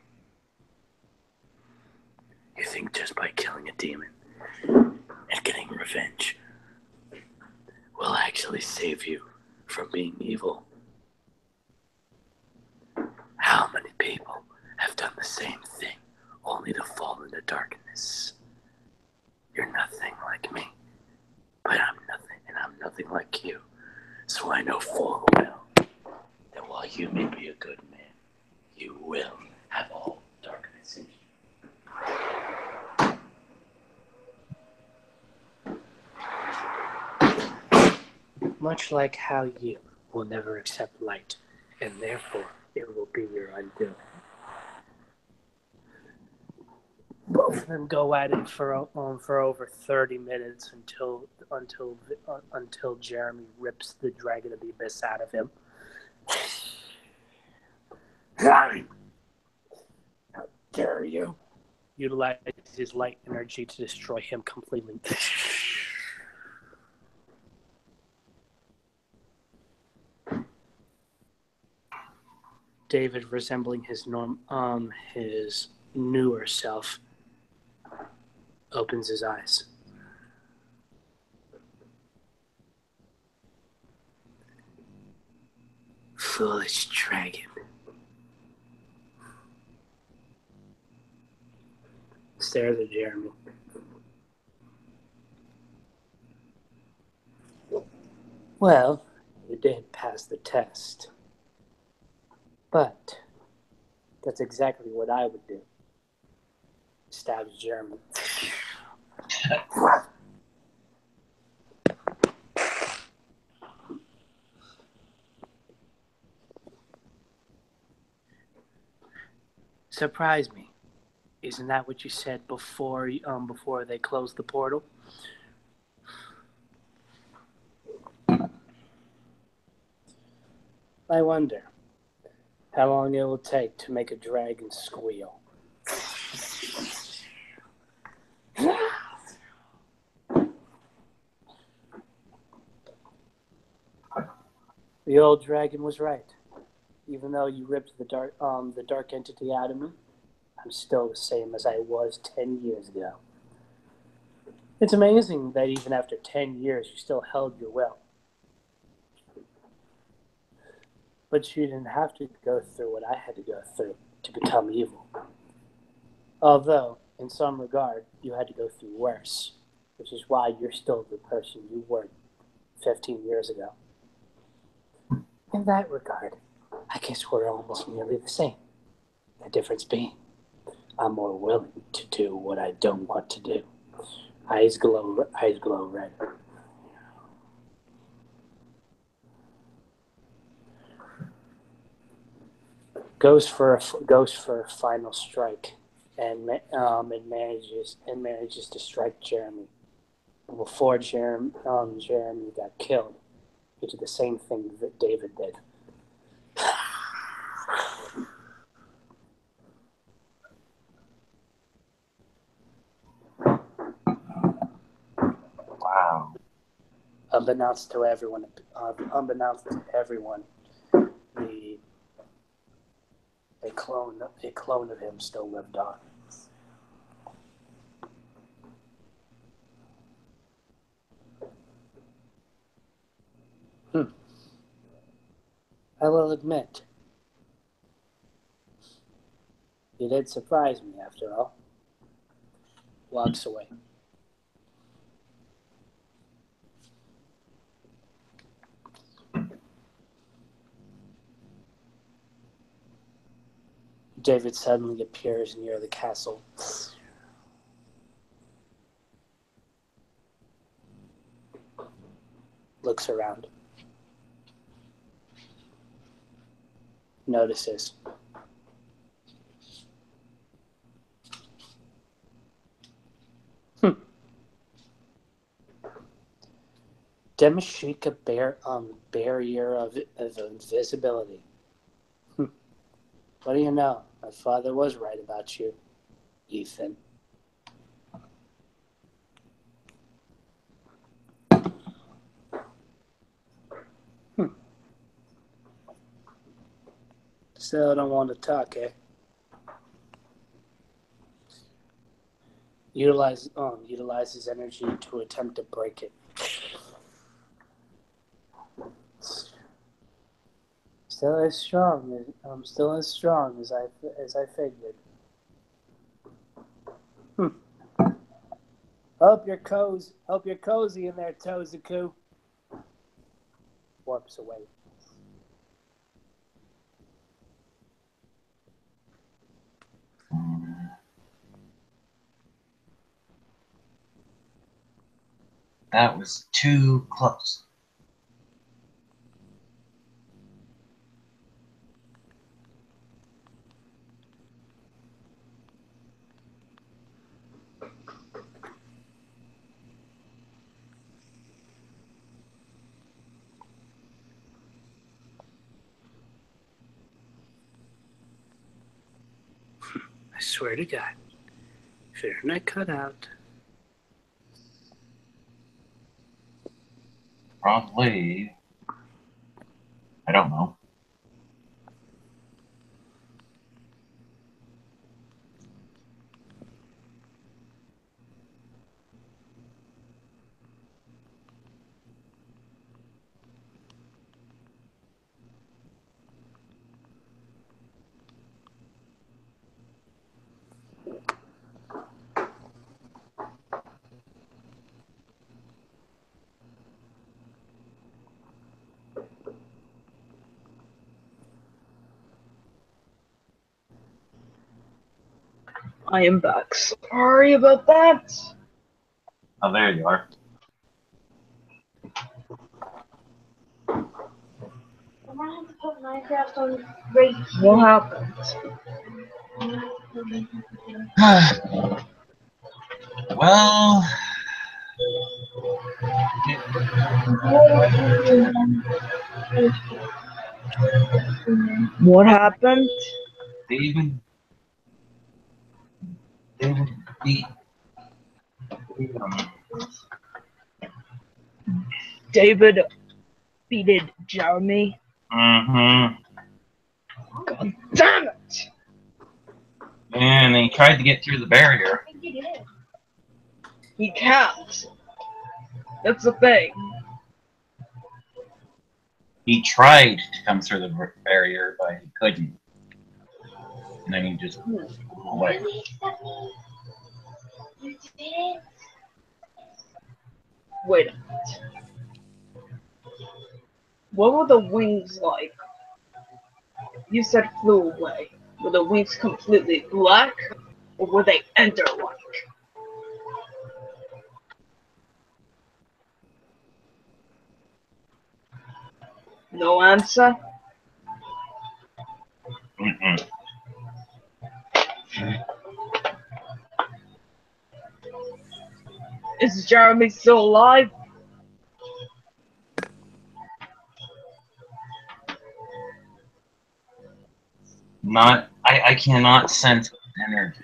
You think just by killing a demon and getting revenge will actually save you from being evil. How many people have done the same thing only to fall into darkness? You're nothing like me, but I'm nothing, and I'm nothing like you. So I know full well that while you may be a good man, you will have all darkness in you. Much like how you will never accept light, and therefore it will be your undoing. Both of them go at it for over 30 minutes until Jeremy rips the Dragon of the Abyss out of him. How dare you? Utilize his light energy to destroy him completely. David, resembling his newer self, opens his eyes. Foolish dragon. Stares at Jeremy. Well, you did pass the test. But that's exactly what I would do. Stabs Jeremy. Surprise me. Isn't that what you said before they closed the portal? I wonder how long it will take to make a dragon squeal. The old dragon was right. Even though you ripped the dark entity out of me, I'm still the same as I was 10 years ago. It's amazing that even after 10 years, you still held your will. But you didn't have to go through what I had to go through to become evil. Although, in some regard, you had to go through worse, which is why you're still the person you were 15 years ago. In that regard, I guess we're almost nearly the same. The difference being, I'm more willing to do what I don't want to do. Eyes glow red. Goes for a final strike, and manages to strike Jeremy. Before Jeremy got killed, he did the same thing that David did. Wow. Unbeknownst to everyone, a clone of him still lived on. I will admit, you did surprise me after all. Walks away. David suddenly appears near the castle. Looks around. Notices. Demashika barrier of invisibility. What do you know? My father was right about you, Ethan. Still don't want to talk, eh? Utilize his energy to attempt to break it. Still as strong as I figured. Hope you're cozy in there, Tozaku. Warps away. That was too close. I swear to God, if you're not cut out. Probably. I don't know. I am back. Sorry about that. Oh, there you are. I'm gonna have to put Minecraft on break. What happened? Well, What happened? David beat. David defeated Jeremy. Mm-hmm. God damn it! And he tried to get through the barrier. He can't. That's the thing. He tried to come through the barrier, but he couldn't. And then he just flew away. You did it? Wait a minute. What were the wings like? You said flew away. Were the wings completely black, or were they ender-like? No answer? Mm-mm. Is Jeremy still alive? I cannot sense energy.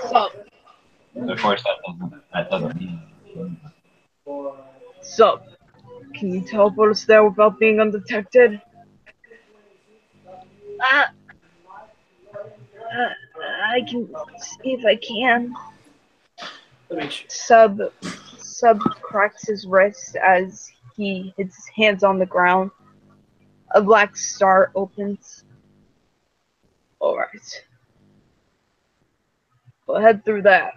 So, Of course, that doesn't mean anything. so, can you teleport us there without being undetected? I can see if I can. Sub cracks his wrist as he hits his hands on the ground. A black star opens. Alright. We'll head through that.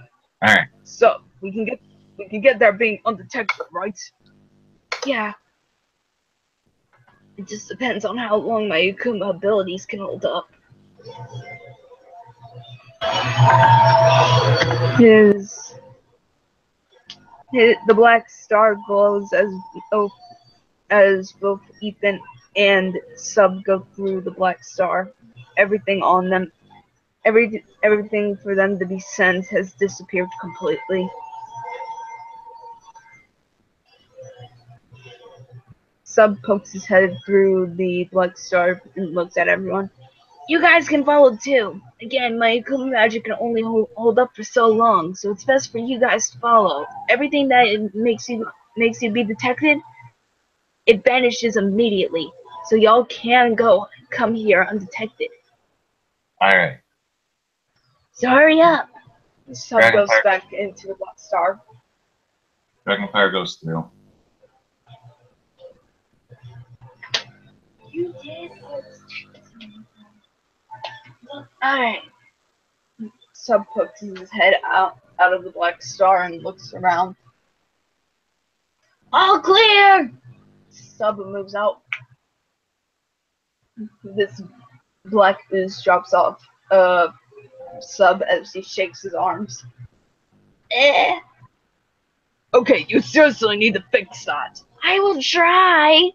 Alright. So, we can get there being undetected, right? Yeah. It just depends on how long my Akuma abilities can hold up. The black star glows as both Ethan and Sub go through the black star. Everything on them, everything for them to be sent has disappeared completely. Sub pokes his head through the black star and looks at everyone. You guys can follow too. Again, my Akuma magic can only hold up for so long, so it's best for you guys to follow. Everything that makes you be detected, it vanishes immediately. So y'all can come here undetected. Alright. So hurry up. Sub goes back into the black star. Dragonfire goes through. You did. Alright. Sub pokes his head out of the black star and looks around. All clear! Sub moves out. This black ooze drops off Sub as he shakes his arms. Okay, you seriously need to fix that. I will try.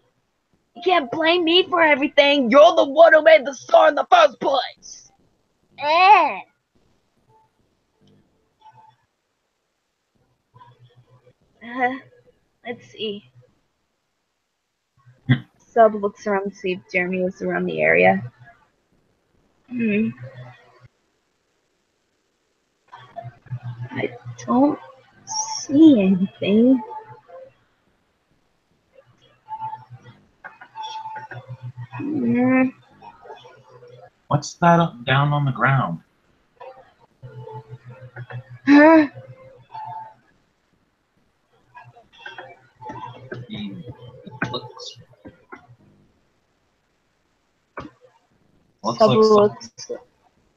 You can't blame me for everything. You're the one who made the star in the first place. Let's see. Sub looks around to see if Jeremy is around the area. I don't see anything. What's that up down on the ground? Huh? He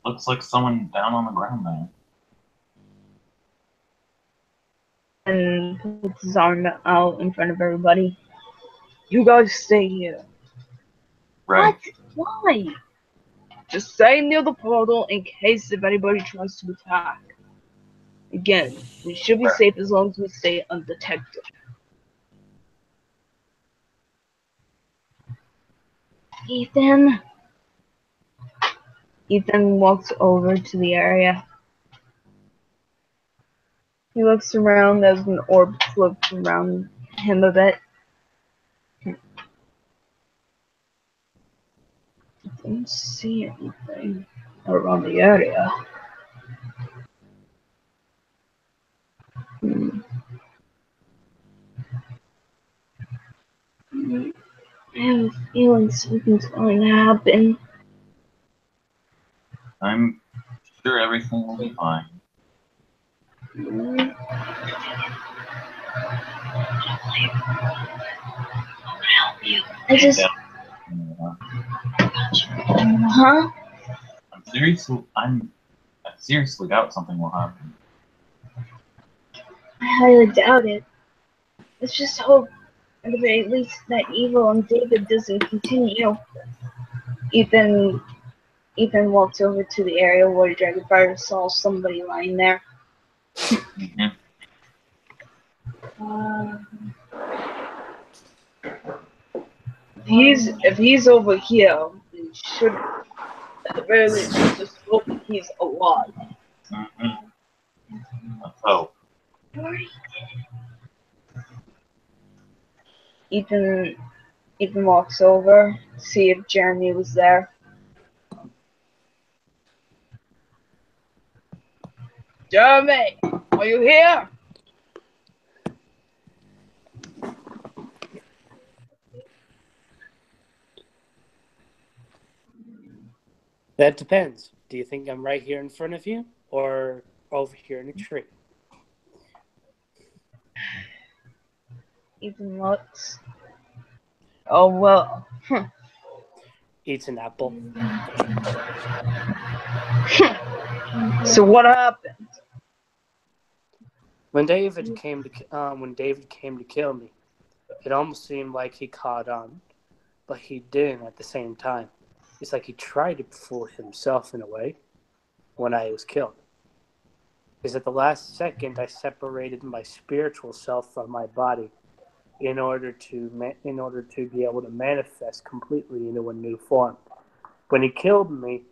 looks like someone down on the ground there. And puts his arm out in front of everybody. You guys stay here. Right. What? Why? Just stay near the portal in case if anybody tries to attack. Again, we should be safe as long as we stay undetected. Ethan walks over to the area. He looks around as an orb flips around him a bit. I don't see anything around the area. I have a feeling something's going to happen. I'm sure everything will be fine. I just. Huh? I'm seriously doubt something will happen. I highly doubt it. Let's just hope, at the very least, that evil on David doesn't continue. Ethan walked over to the area where Dragonfire saw somebody lying there. Mm-hmm. If he's over here, he should, at the very least, just hope he's alive. Mm-hmm. Let's hope. Ethan walks over to see if Jeremy was there. Jeremy, are you here? That depends. Do you think I'm right here in front of you or over here in a tree? Ethan looks. Oh, well. Eats an apple. So what happened? When David came to kill me, it almost seemed like he caught on, but he didn't at the same time. It's like he tried to fool himself in a way when I was killed. Because at the last second, I separated my spiritual self from my body in order to be able to manifest completely into a new form. When he killed me,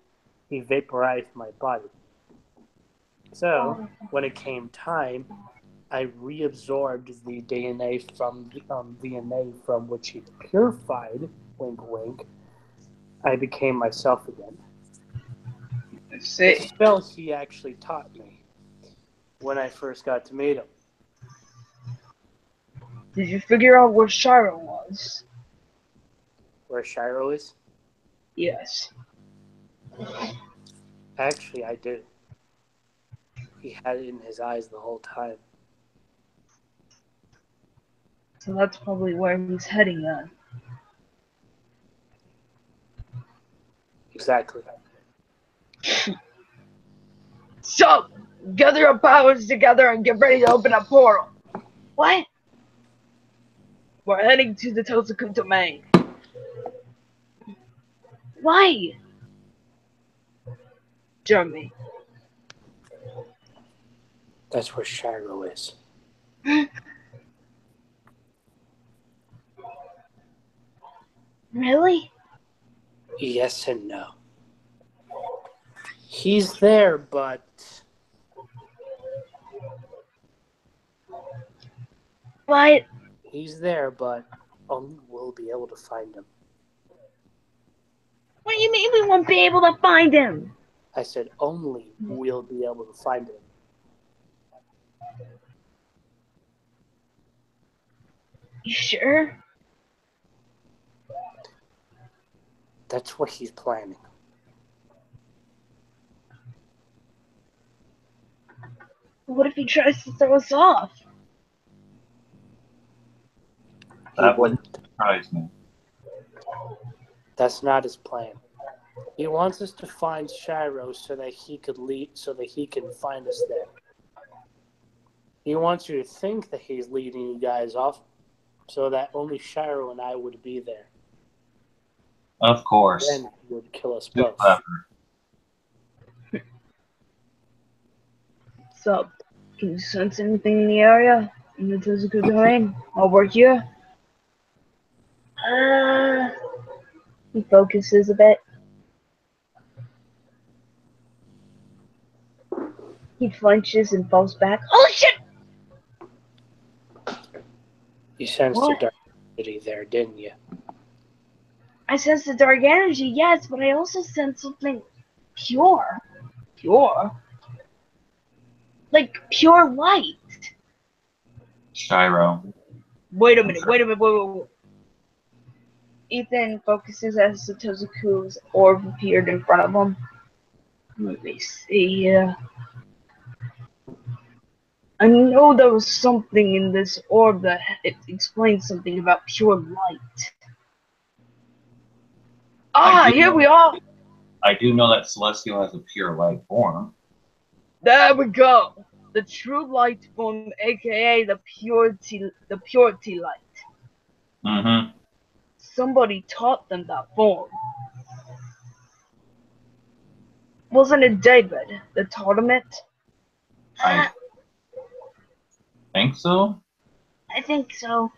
he vaporized my body. So when it came time, I reabsorbed the DNA from which he purified. Wink, wink. I became myself again. The spell he actually taught me when I first got to meet him. Did you figure out where Shiro was? Where Shiro is? Yes. Actually, I did. He had it in his eyes the whole time. So that's probably where he's heading then. Exactly. So, gather your powers together and get ready to open a portal. What? We're heading to the Tosaku domain. Why? Jeremy. That's where Shiro is. Really? Yes and no. He's there, but... What? He's there, but only we'll be able to find him. What do you mean we won't be able to find him? I said only we'll be able to find him. You sure? That's what he's planning. What if he tries to throw us off? That wouldn't surprise me. That's not his plan. He wants us to find Shiro so that he can find us there. He wants you to think that he's leading you guys off so that only Shiro and I would be there. Of course. Then he would kill us both. So, can you sense anything in the area? In the Tosaku domain? Over here? He focuses a bit. He flinches and falls back. Oh shit! You sensed What? the dark energy there, didn't you? I sense the dark energy, yes, but I also sense something pure. Pure? Like pure light. Shiro. Wait a minute, wait. Ethan focuses as the Tosaku's orb appeared in front of him. Let me see. I know there was something in this orb that it explained something about pure light. Here we are! I do know that Celestial has a pure light form. There we go! The true light form, aka the purity light. Mm-hmm. Somebody taught them that form. Wasn't it David that taught him it? I think so. I think so.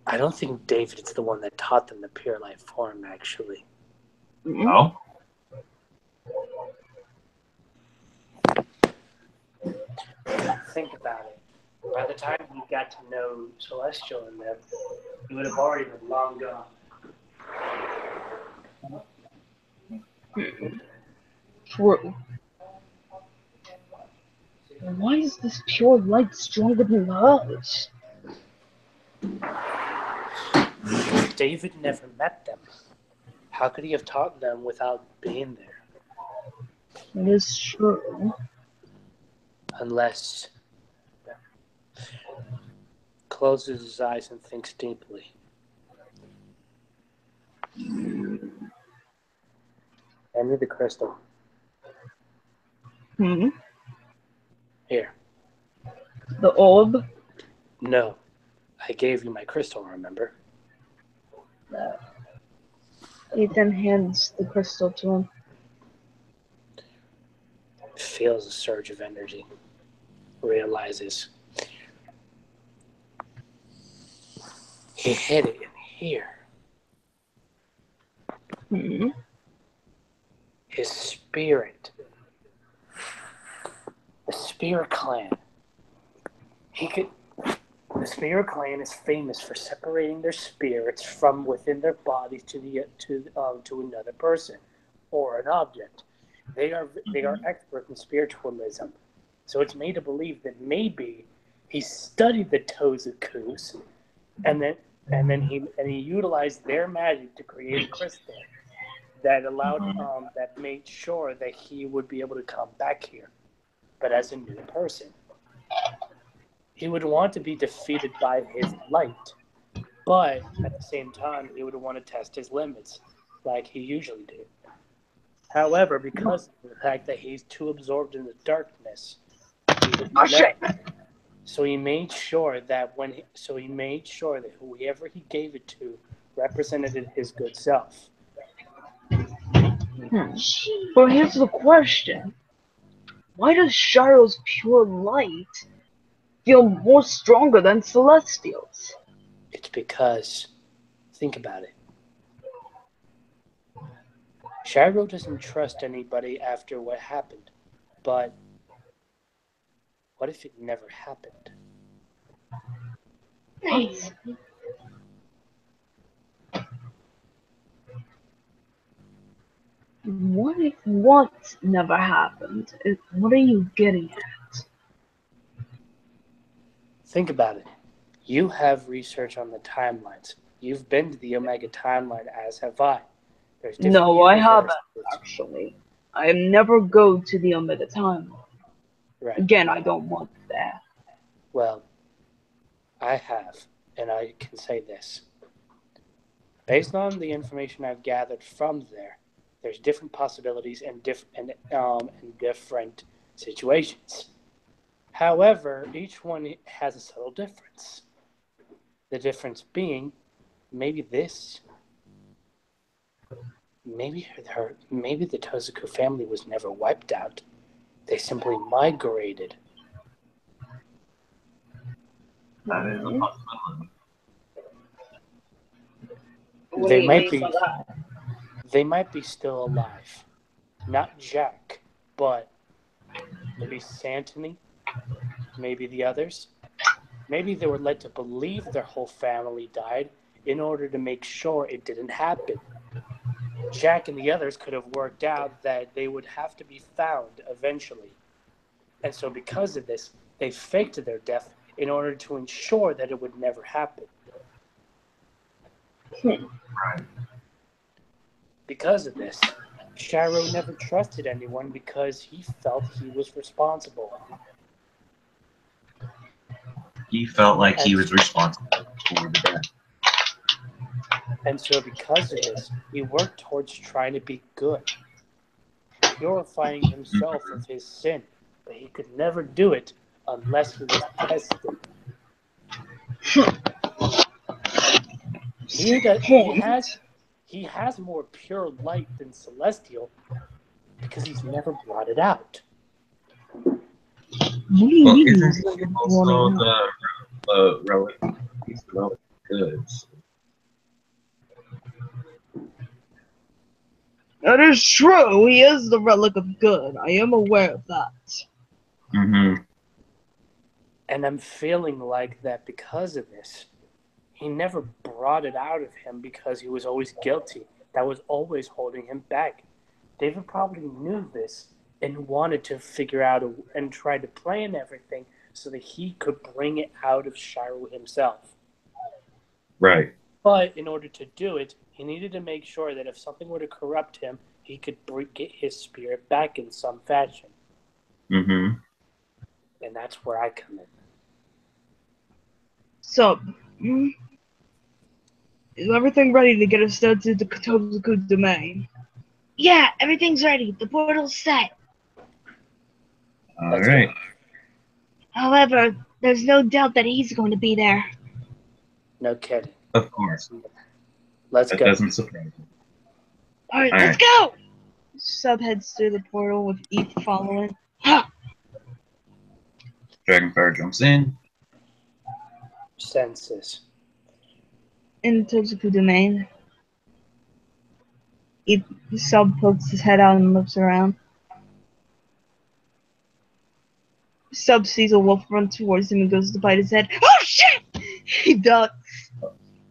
I don't think David is the one that taught them the pure light form, actually. No? Think about it. By the time we got to know Celestial and them, he would have already been long gone. True. Why is this pure light stronger than hers? David never met them. How could he have taught them without being there? That is true. Unless closes his eyes and thinks deeply. Hand me the crystal. Here. The orb? No. I gave you my crystal, remember? Ethan hands the crystal to him. Feels a surge of energy. Realizes he hid it in here. His spirit. The Spirit Clan. The Spirit Clan is famous for separating their spirits from within their bodies to another person or an object. They are expert in spiritualism, so it's made to believe that maybe he studied the Tozakus, and then he utilized their magic to create a crystal that allowed that made sure that he would be able to come back here, but as a new person. He would want to be defeated by his light, but at the same time, he would want to test his limits, like he usually did. However, because of the fact that he's too absorbed in the darkness, so he made sure that whoever he gave it to represented his good self. But here's the question: why does Shiro's pure light feel more stronger than Celestial's? It's because, think about it. Shiro doesn't trust anybody after what happened, but what if it never happened? Nice. What if what never happened? What are you getting at? Think about it. You have research on the timelines. You've been to the Omega timeline, as have I. No, I haven't, actually. I never go to the Omega timeline. Right. Again, I don't want that. Well, I have, and I can say this. Based on the information I've gathered from there's different possibilities and different situations. However, each one has a subtle difference. The difference being, maybe the Tozaku family was never wiped out. They simply migrated. That is a possibility. They might be still alive. Not Jack, but maybe Santony, maybe the others. Maybe they were led to believe their whole family died in order to make sure it didn't happen. Jack and the others could have worked out that they would have to be found eventually. And so because of this, they faked their death in order to ensure that it would never happen. Right. Because of this, Shiro never trusted anyone because he felt he was responsible. He felt like he was responsible for the death. And so because of this, he worked towards trying to be good, purifying himself of his sin, but he could never do it unless he was tested. He has more pure light than Celestial because he's never brought it out. Well, isn't he also the relic? He's the relic of goods. That is true. He is the relic of good. I am aware of that. Mm-hmm. And I'm feeling like that because of this. He never brought it out of him because he was always guilty. That was always holding him back. David probably knew this and wanted to figure out and try to plan everything so that he could bring it out of Shiro himself. Right. But in order to do it, he needed to make sure that if something were to corrupt him, he could get his spirit back in some fashion. Mm-hmm. And that's where I come in. So, is everything ready to get us down to the Kotobuku domain? Yeah, everything's ready. The portal's set. All right. However, there's no doubt that he's going to be there. No kidding. Of course. Let's that go. Doesn't surprise me. Alright, let's go! Sub heads through the portal with Eth following. Dragonfire jumps in. Senses. In Tozuku domain. Sub pokes his head out and looks around. Sub sees a wolf run towards him and goes to bite his head. Oh shit! He ducks.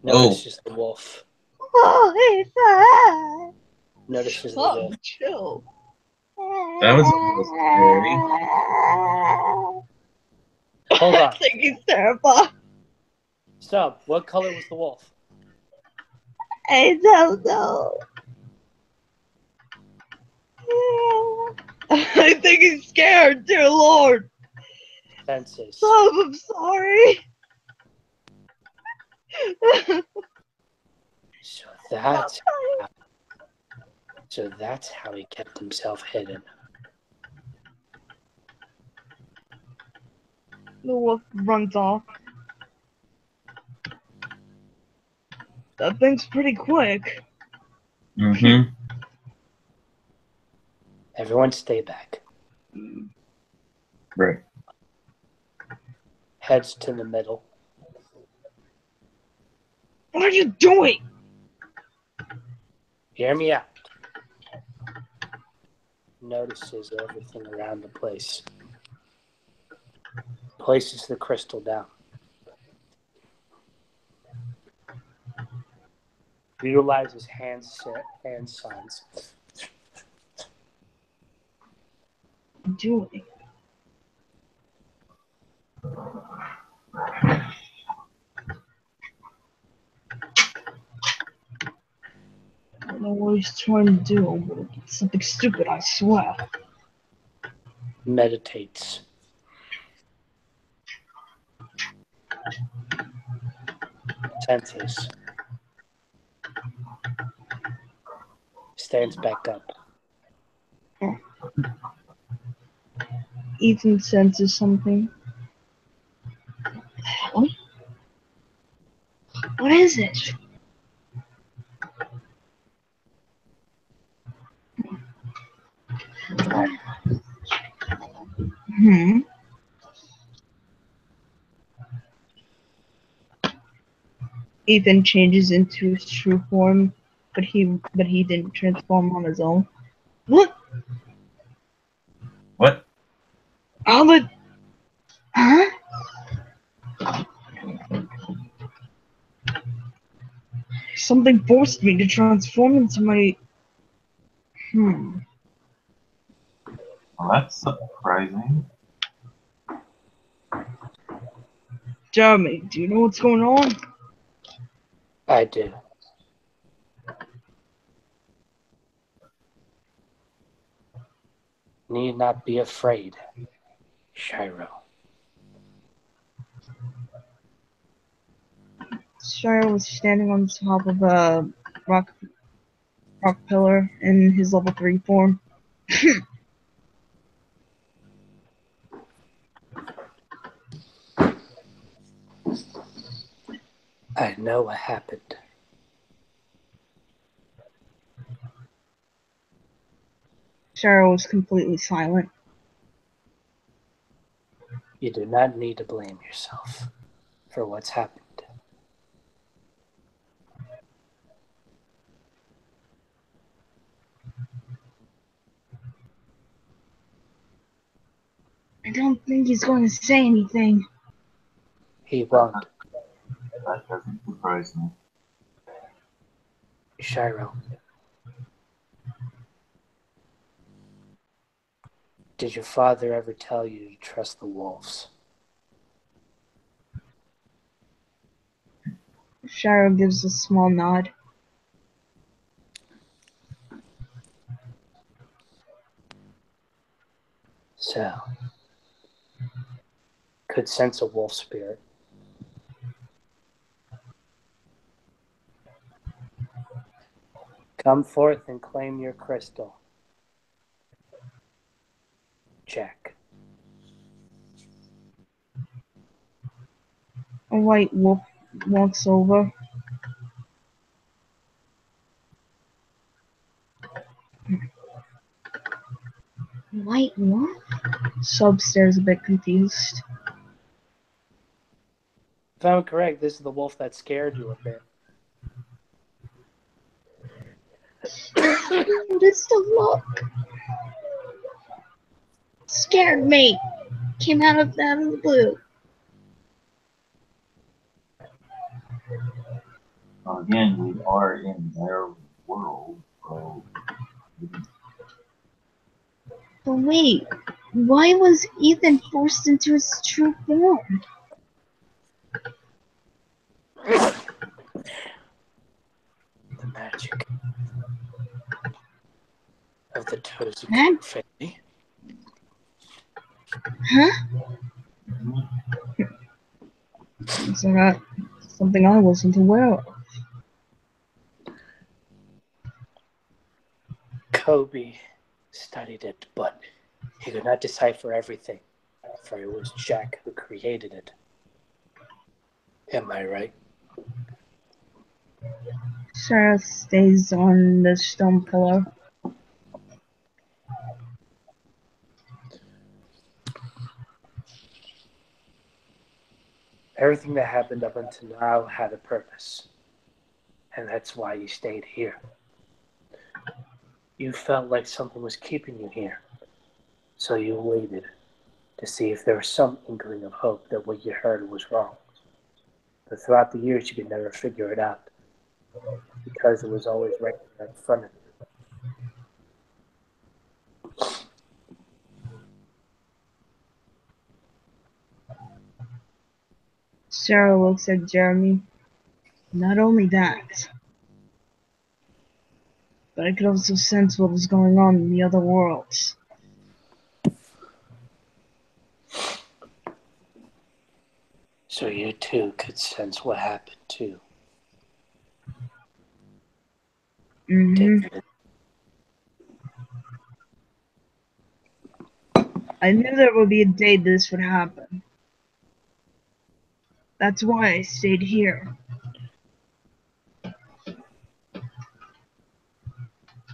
No, it's just the wolf. Oh, it's Notices the Sub, wolf. chill. That was almost scary. Hold I on. think he's terrified. Sub, what color was the wolf? I don't know. I think he's scared, dear Lord. Senses. Sub, I'm sorry. So that's how he kept himself hidden. The wolf runs off. That thing's pretty quick. Mm-hmm. Everyone stay back. Right. Heads to the middle. What are you doing? Hear me out. Notices everything around the place. Places the crystal down. Utilizes hand signs. Doing? I don't know what he's trying to do, but it's something stupid, I swear. Meditates. Senses. Stands back up. Ethan senses something. What? What is it? Ethan changes into his true form, but he didn't transform on his own. What? What? How did? Huh? Something forced me to transform into my. Well, that's surprising. Jeremy, do you know what's going on? I do. need not be afraid, Shiro. Shiro was standing on top of a rock pillar in his level 3 form. I know what happened. Shiro was completely silent. You do not need to blame yourself for what's happened. I don't think he's going to say anything. He won't. That doesn't surprise me. Shiro. Did your father ever tell you to trust the wolves? Shiro gives a small nod. So, could sense a wolf spirit. Come forth and claim your crystal. Check. A white wolf walks over. White wolf? Sub stares a bit confused. If I'm correct, this is the wolf that scared you a bit. Just a look. Scared me. Came out of the blue. Again, we are in their world, so. But wait, why was Ethan forced into his true form? The magic of the Tozu family. Huh? Is that something I wasn't aware of? Kobe studied it, but he could not decipher everything, for it was Jack who created it. Am I right? Sarah stays on the stone pillar. Everything that happened up until now had a purpose, and that's why you stayed here. You felt like something was keeping you here, so you waited to see if there was some inkling of hope that what you heard was wrong. But throughout the years, you could never figure it out, because it was always right there in front of you. Sarah looks at Jeremy. Not only that, but I could also sense what was going on in the other worlds. So you too could sense what happened too. Mm-hmm. I knew there would be a day this would happen. That's why I stayed here.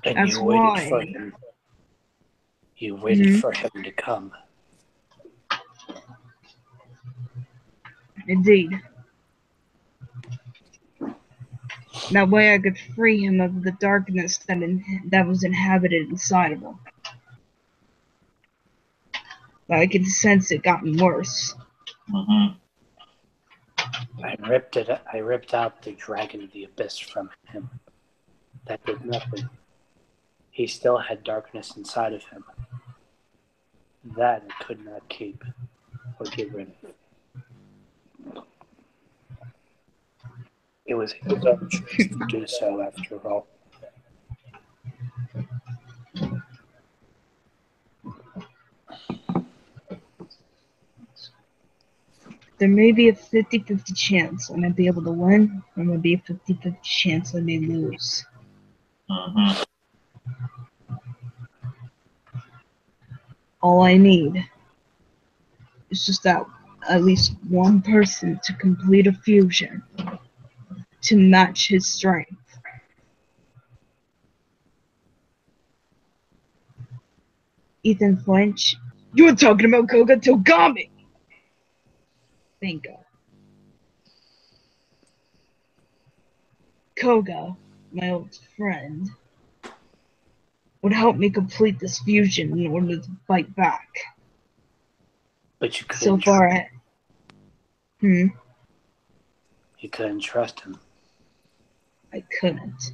And That's you waited why. for him. You waited for him to come. Indeed. That way I could free him of the darkness that was inhabited inside of him. But I could sense it gotten worse. Mm-hmm. I ripped out the dragon of the abyss from him. That did nothing. He still had darkness inside of him. That I could not keep or get rid of. It was his own choice to do so, after all. There may be a 50-50 chance I might be able to win, or there may be a 50-50 chance I may lose. Mm-hmm. All I need is just that at least one person to complete a fusion to match his strength. Ethan Flinch, you're talking about Koga Togami! Bingo. Koga, my old friend, would help me complete this fusion in order to fight back. But you couldn't. So far, You couldn't trust him. I couldn't.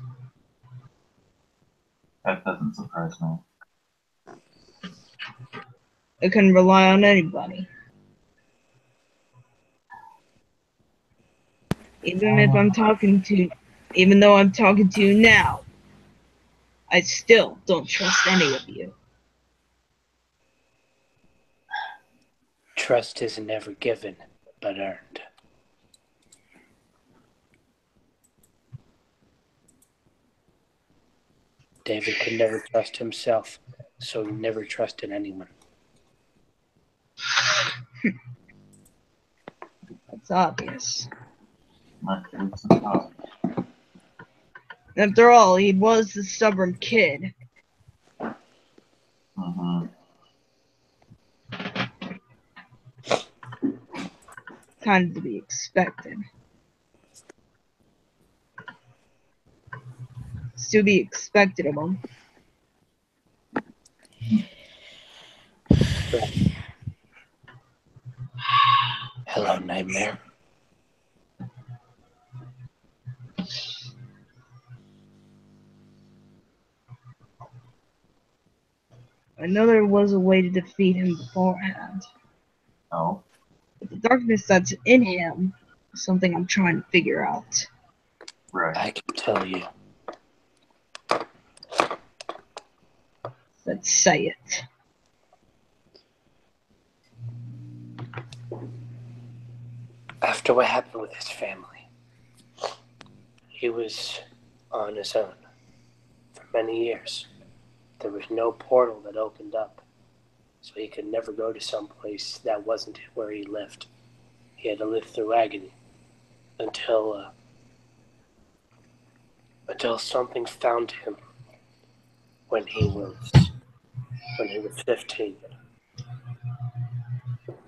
That doesn't surprise me. I couldn't rely on anybody. Even though I'm talking to you now, I still don't trust any of you. Trust is never given, but earned. David could never trust himself, so he never trusted anyone. That's obvious. It's impossible. After all, he was the stubborn kid. Mm-hmm. Kind of to be expected. It's to be expected of him. Hello, Nightmare. I know there was a way to defeat him beforehand. Oh. But the darkness that's in him is something I'm trying to figure out. Right. I can tell you. Let's say it. After what happened with his family, he was on his own for many years. There was no portal that opened up, so he could never go to some place that wasn't where he lived. He had to live through agony until something found him when he was 15.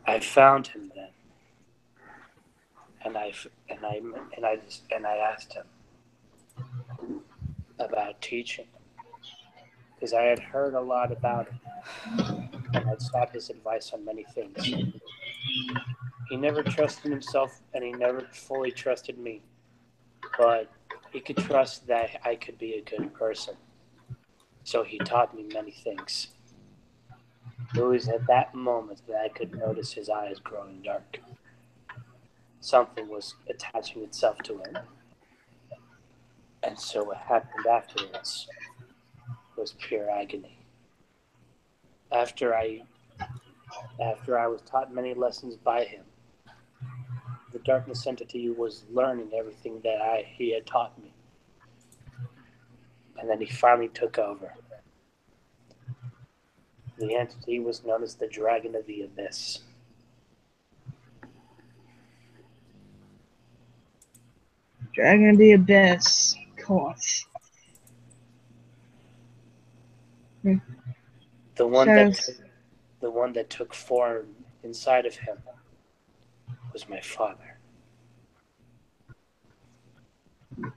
I found him then, and I asked him about teaching, because I had heard a lot about him, and I'd sought his advice on many things. He never trusted himself, and he never fully trusted me, but he could trust that I could be a good person. So he taught me many things. It was at that moment that I could notice his eyes growing dark. Something was attaching itself to him. And so what happened afterwards was pure agony. After I was taught many lessons by him, the darkness entity was learning everything that he had taught me. And then he finally took over. The entity was known as the Dragon of the Abyss. Dragon of the Abyss, of course. The one that took form inside of him was my father.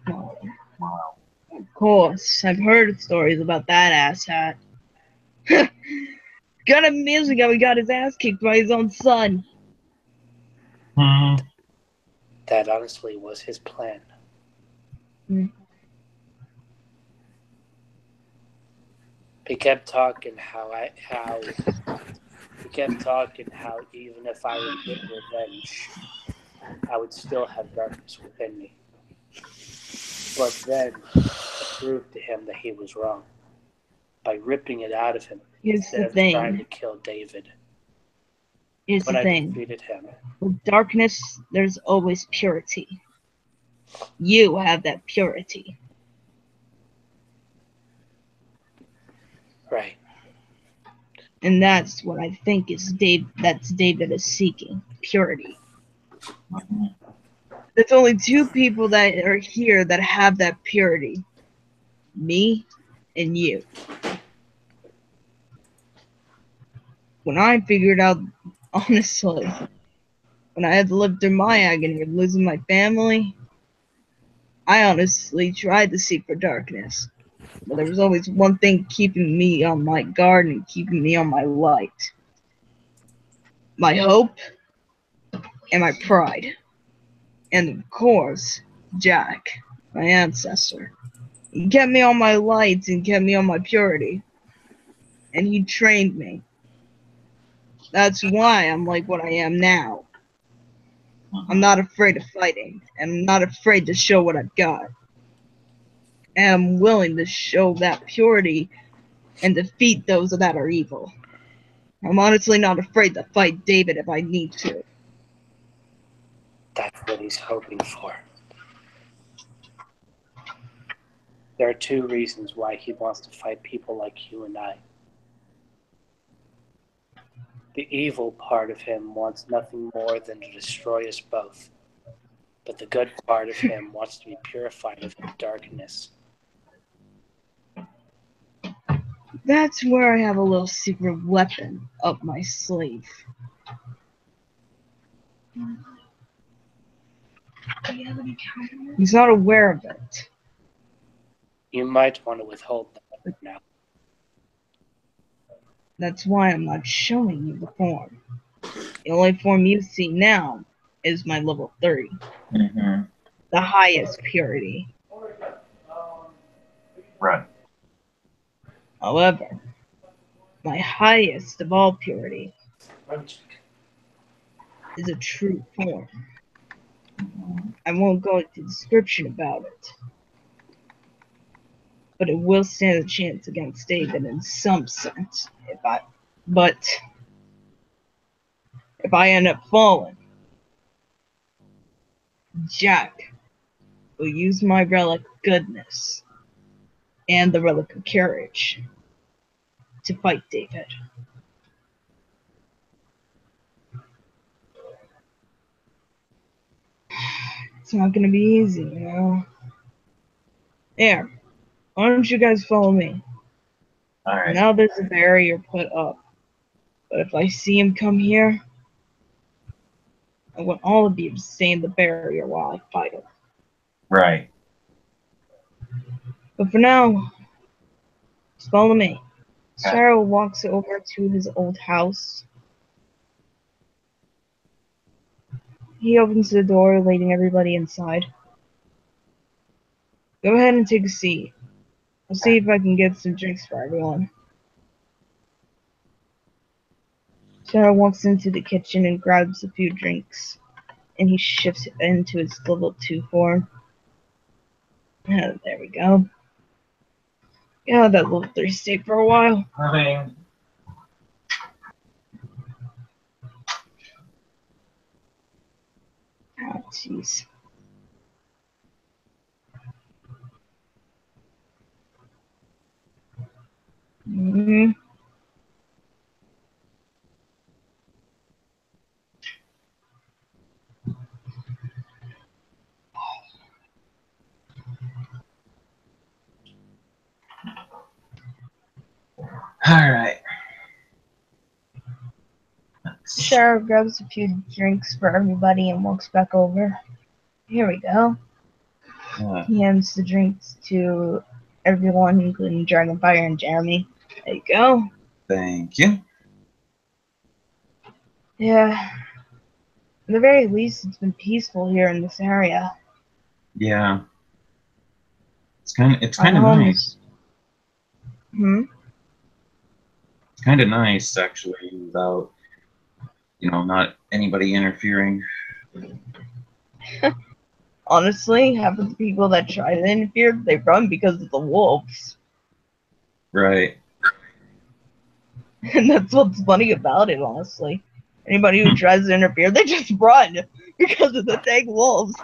Wow. Of course, I've heard stories about that asshat. Got him years ago, he got his ass kicked by his own son. Mm-hmm. That honestly was his plan. He kept talking how even if I would get revenge, I would still have darkness within me. But then I proved to him that he was wrong by ripping it out of him. Here's Instead the of thing. trying to kill David. Here's when the I thing. defeated him. With darkness, there's always purity. You have that purity. Right. And that's what I think is David is seeking. Purity. There's only two people that are here that have that purity. Me and you. When I figured out, honestly, when I had to live through my agony of losing my family, I honestly tried to seek for darkness. But there was always one thing keeping me on my guard and keeping me on my light. My hope and my pride. And of course, Jack, my ancestor. He kept me on my light and kept me on my purity. And he trained me. That's why I'm like what I am now. I'm not afraid of fighting, and I'm not afraid to show what I've got. And I'm willing to show that purity and defeat those that are evil. I'm honestly not afraid to fight David if I need to. That's what he's hoping for. There are two reasons why he wants to fight people like you and I. The evil part of him wants nothing more than to destroy us both. But the good part of him wants to be purified of the darkness. That's where I have a little secret weapon up my sleeve. He's not aware of it. You might want to withhold that now. That's why I'm not showing you the form. The only form you see now is my level 3. Mm-hmm. The highest purity. Right. However, my highest of all purity is a true form. I won't go into description about it. But it will stand a chance against David in some sense. But if I end up falling, Jack will use my relic goodness and the relic of courage to fight David. It's not gonna be easy, you know. There. Why don't you guys follow me? Alright. Now there's a barrier put up. But if I see him come here, I want all of you to stay in the barrier while I fight him. Right. But for now, just follow me. Sarah walks over to his old house. He opens the door, letting everybody inside. Go ahead and take a seat. I'll see if I can get some drinks for everyone. Sarah walks into the kitchen and grabs a few drinks. And he shifts into his level 2 form. Oh, there we go. Yeah, that level 3 stayed for a while. Having. Oh, jeez. Mm-hmm. Alright. Sarah grabs a few drinks for everybody and walks back over. Here we go. Yeah. He hands the drinks to everyone, including Dragonfire and Jeremy. There you go. Thank you. Yeah. At the very least, it's been peaceful here in this area. Yeah. It's kind of nice. Hmm? It's kind of nice, actually, without, not anybody interfering. Honestly, half of the people that try to interfere, they run because of the wolves. Right. And that's what's funny about it, honestly. Anybody who tries to interfere, they just run because of the dang wolves.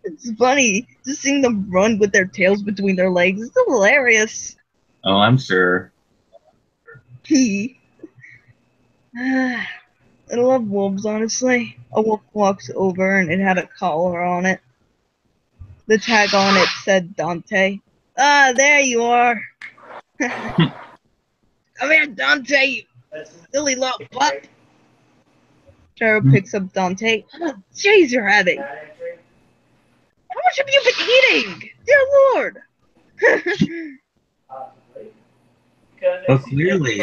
It's funny just seeing them run with their tails between their legs. It's hilarious. Oh, I'm sure. I love wolves, honestly. A wolf walks over and it had a collar on it. The tag on it said Dante. Ah, there you are. Come here, Dante, you silly little pup. Gyro picks up Dante. Oh, jeez, you're heavy. How much have you been eating? Dear Lord. Well, clearly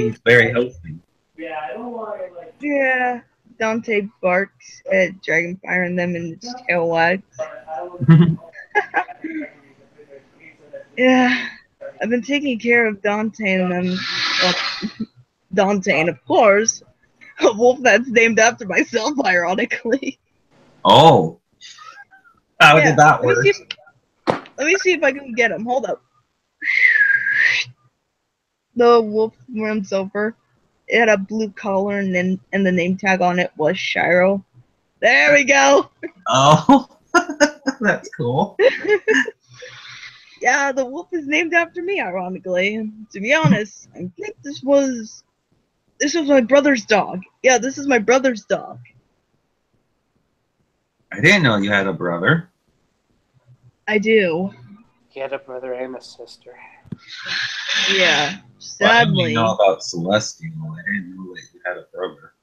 it's very healthy. Yeah. Dante barks at Dragonfire and them and its tail wags. Yeah. I've been taking care of Dante and them. Well, Dante and of course, a wolf that's named after myself, ironically. Oh. How did that work? Let me see if I can get him. Hold up. The wolf runs over. It had a blue collar and the name tag on it was Shiro. There we go. Oh, that's cool. Yeah, the wolf is named after me, ironically. To be honest, I think this was my brother's dog. Yeah, this is my brother's dog. I didn't know you had a brother. I do. He had a brother and a sister. Yeah, Well, I sadly. only know about Celestial. I didn't know that you had a brother.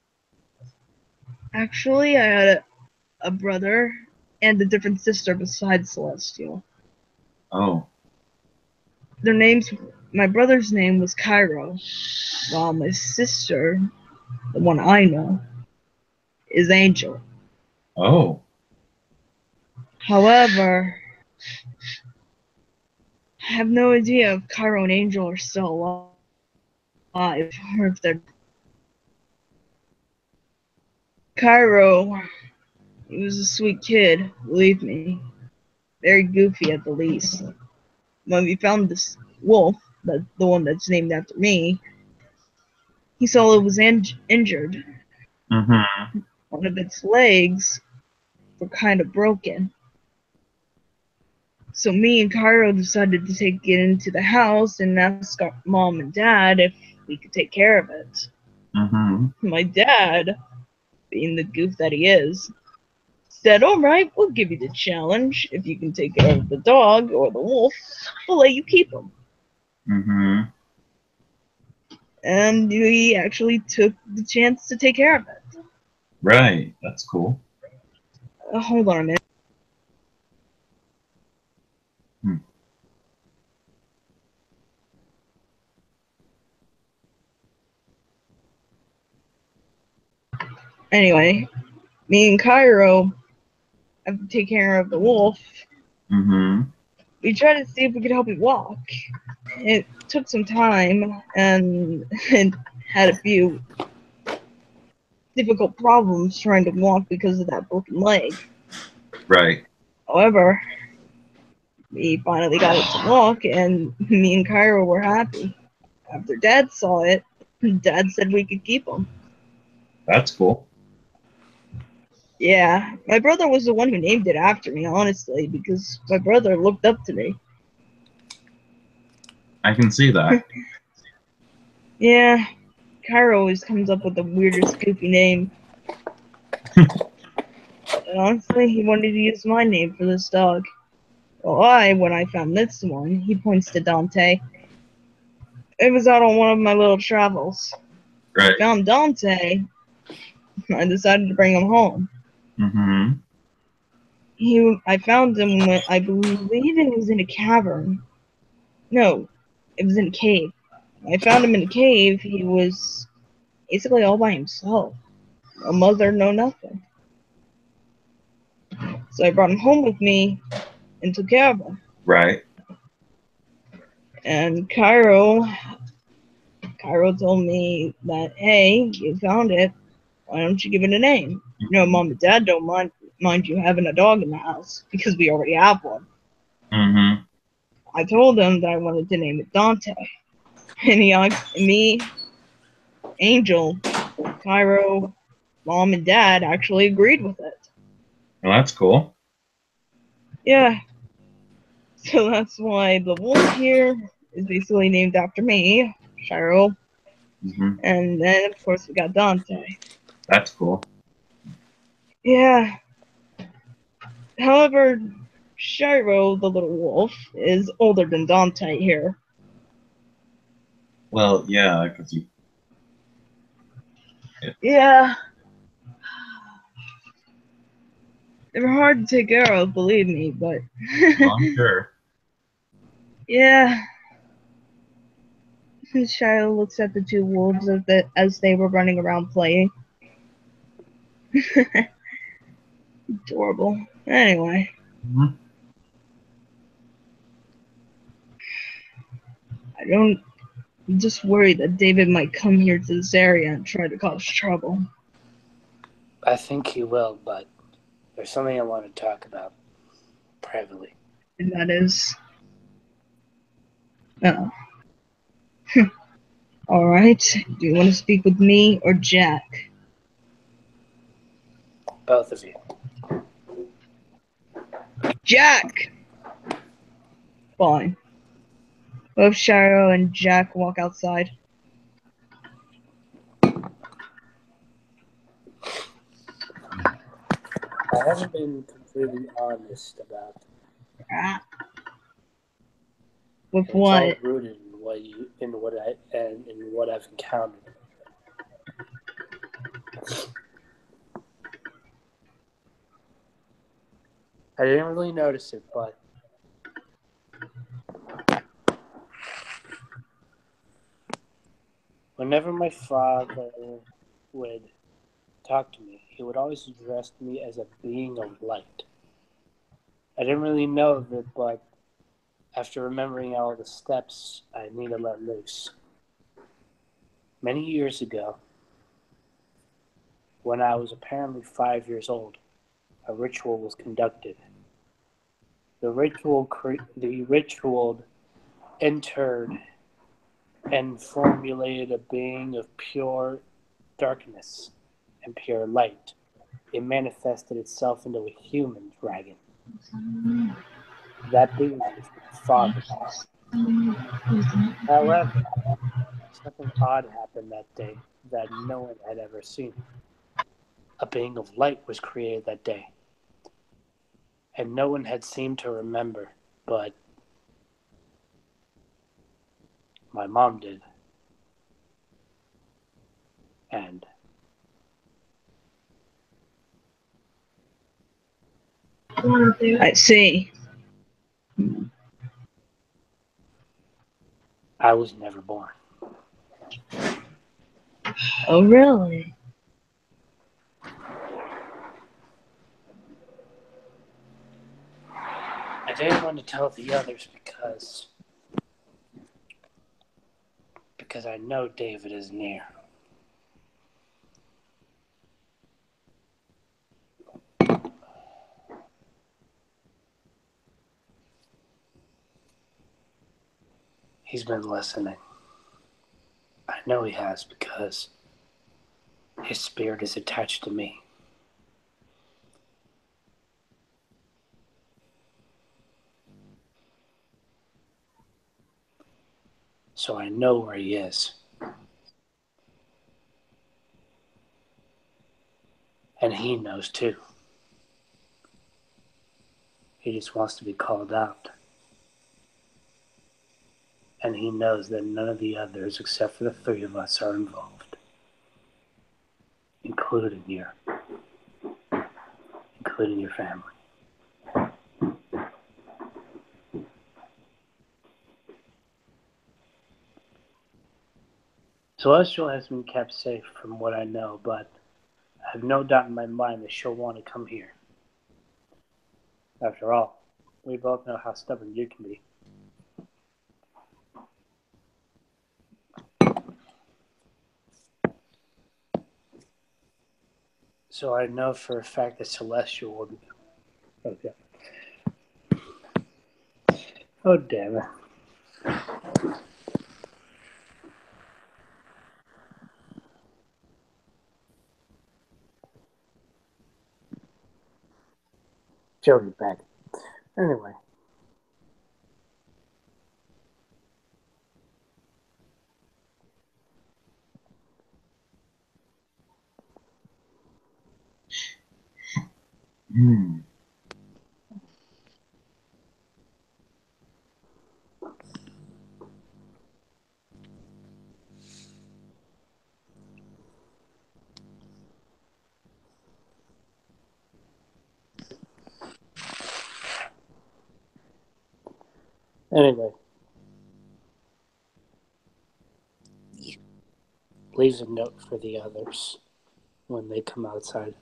Actually, I had a brother and a different sister besides Celestial. Oh. My brother's name was Cairo, while my sister, the one I know, is Angel. Oh. However, I have no idea if Cairo and Angel are still alive, or if they're... Cairo, he was a sweet kid, believe me. Very goofy at the least. When we found this wolf, the one that's named after me, he saw it was injured. Mm-hmm. One of its legs were kind of broken. So me and Cairo decided to take it into the house and ask our mom and dad if we could take care of it. Mm-hmm. My dad, being the goof that he is, said, "Alright, we'll give you the challenge. If you can take care of the dog or the wolf, we'll let you keep him." Mm-hmm. And we actually took the chance to take care of it. Right. That's cool. Hold on a minute. Anyway, me and Cairo have to take care of the wolf. Mm-hmm. We tried to see if we could help it walk. It took some time and it had a few difficult problems trying to walk because of that broken leg. Right. However, we finally got it to walk and me and Cairo were happy. After Dad saw it, Dad said we could keep him. That's cool. Yeah, my brother was the one who named it after me, honestly, because my brother looked up to me. I can see that. Yeah, Cairo always comes up with the weirdest, goofy name. And honestly, he wanted to use my name for this dog. Well, when I found this one, he points to Dante. It was out on one of my little travels. Right. I found Dante. I decided to bring him home. Mm-hmm. I found him when I believe it was in a cavern. No, it was in a cave. I found him in a cave. He was basically all by himself. No mother, no nothing. So I brought him home with me and took care of him. Right. And Cairo told me that, hey, you found it. Why don't you give it a name? You know, Mom and Dad don't mind you having a dog in the house because we already have one. Mm-hmm. I told him that I wanted to name it Dante. And me, Angel, Cairo, Mom, and Dad actually agreed with it. Well, that's cool. Yeah. So that's why the wolf here is basically named after me, Shiro. Mm-hmm. And then, of course, we got Dante. That's cool. Yeah. However, Shiro, the little wolf, is older than Dante here. Well, yeah, because you... Yeah. They're hard to take care of, believe me, but... Well, I'm sure. Yeah. Shiro looks at the two wolves as they were running around playing. Adorable. Anyway. Mm-hmm. I'm just worried that David might come here to this area and try to cause trouble. I think he will, but there's something I want to talk about privately. And that is... Oh. Alright. Do you want to speak with me or Jack? Both of you. Jack! Fine. Both Shiro and Jack walk outside. I haven't been completely honest about with it's what? all rooted in what I've encountered. I didn't really notice it, but whenever my father would talk to me, he would always address me as a being of light. I didn't really know of it, but after remembering all the steps, I need to let loose. Many years ago, when I was apparently 5 years old, a ritual was conducted. The ritual entered and formulated a being of pure darkness and pure light. It manifested itself into a human dragon. That being was my father. However, something odd happened that day that no one had ever seen. A being of light was created that day, and no one had seemed to remember, but my mom did. And I see. I was never born. Oh, really? I didn't want to tell the others because I know David is near. He's been listening. I know he has because his spirit is attached to me. So I know where he is. And he knows too. He just wants to be called out. And he knows that none of the others except for the three of us are involved. Including your family. Celestial has been kept safe from what I know, but I have no doubt in my mind that she'll want to come here. After all, we both know how stubborn you can be. So I know for a fact that Celestial will be... Okay. Oh, damn it. Jody back. Anyway. Hmm. Anyway. Leaves a note for the others when they come outside.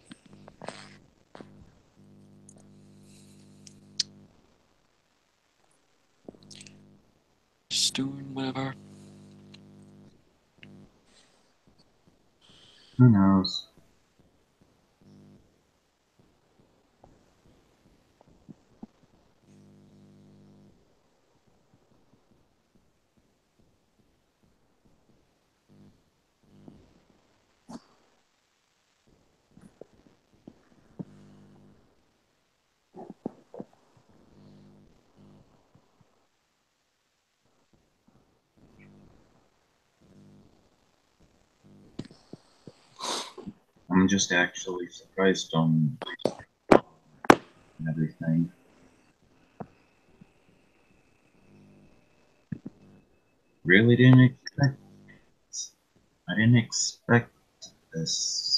Just doing whatever. Who knows? I'm just actually surprised on everything. Really didn't expect. I didn't expect this.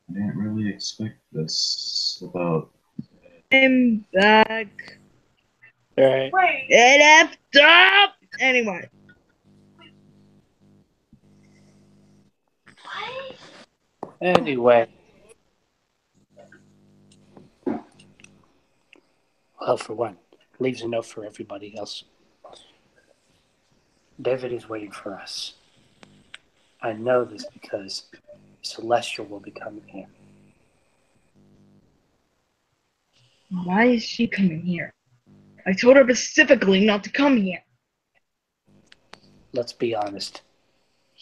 I didn't really expect this about. I'm back. Alright. It effed up! Anyway. Anyway. Well, for one, leaves a note for everybody else. David is waiting for us. I know this because Celestial will be coming here. Why is she coming here? I told her specifically not to come here. Let's be honest.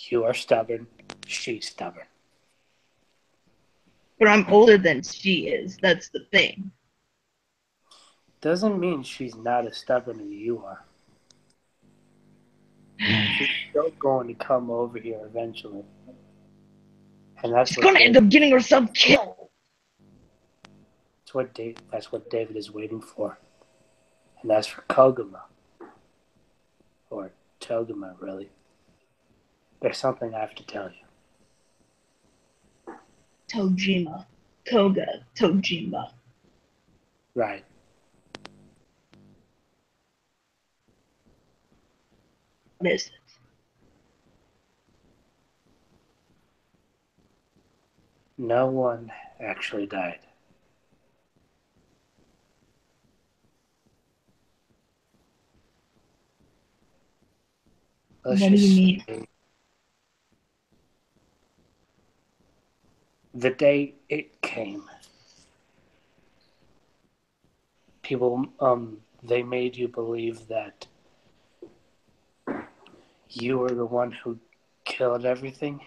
You are stubborn. She's stubborn. But I'm older than she is. That's the thing. Doesn't mean she's not as stubborn as you are. She's still going to come over here eventually. And that's She's gonna end up getting herself killed. That's what David is waiting for. And as for Koguma, or Toguma, really, there's something I have to tell you. Tojima. Koga. Tojima. Right. What is it? No one actually died. What do you mean? The day it came, people, they made you believe that you were the one who killed everything.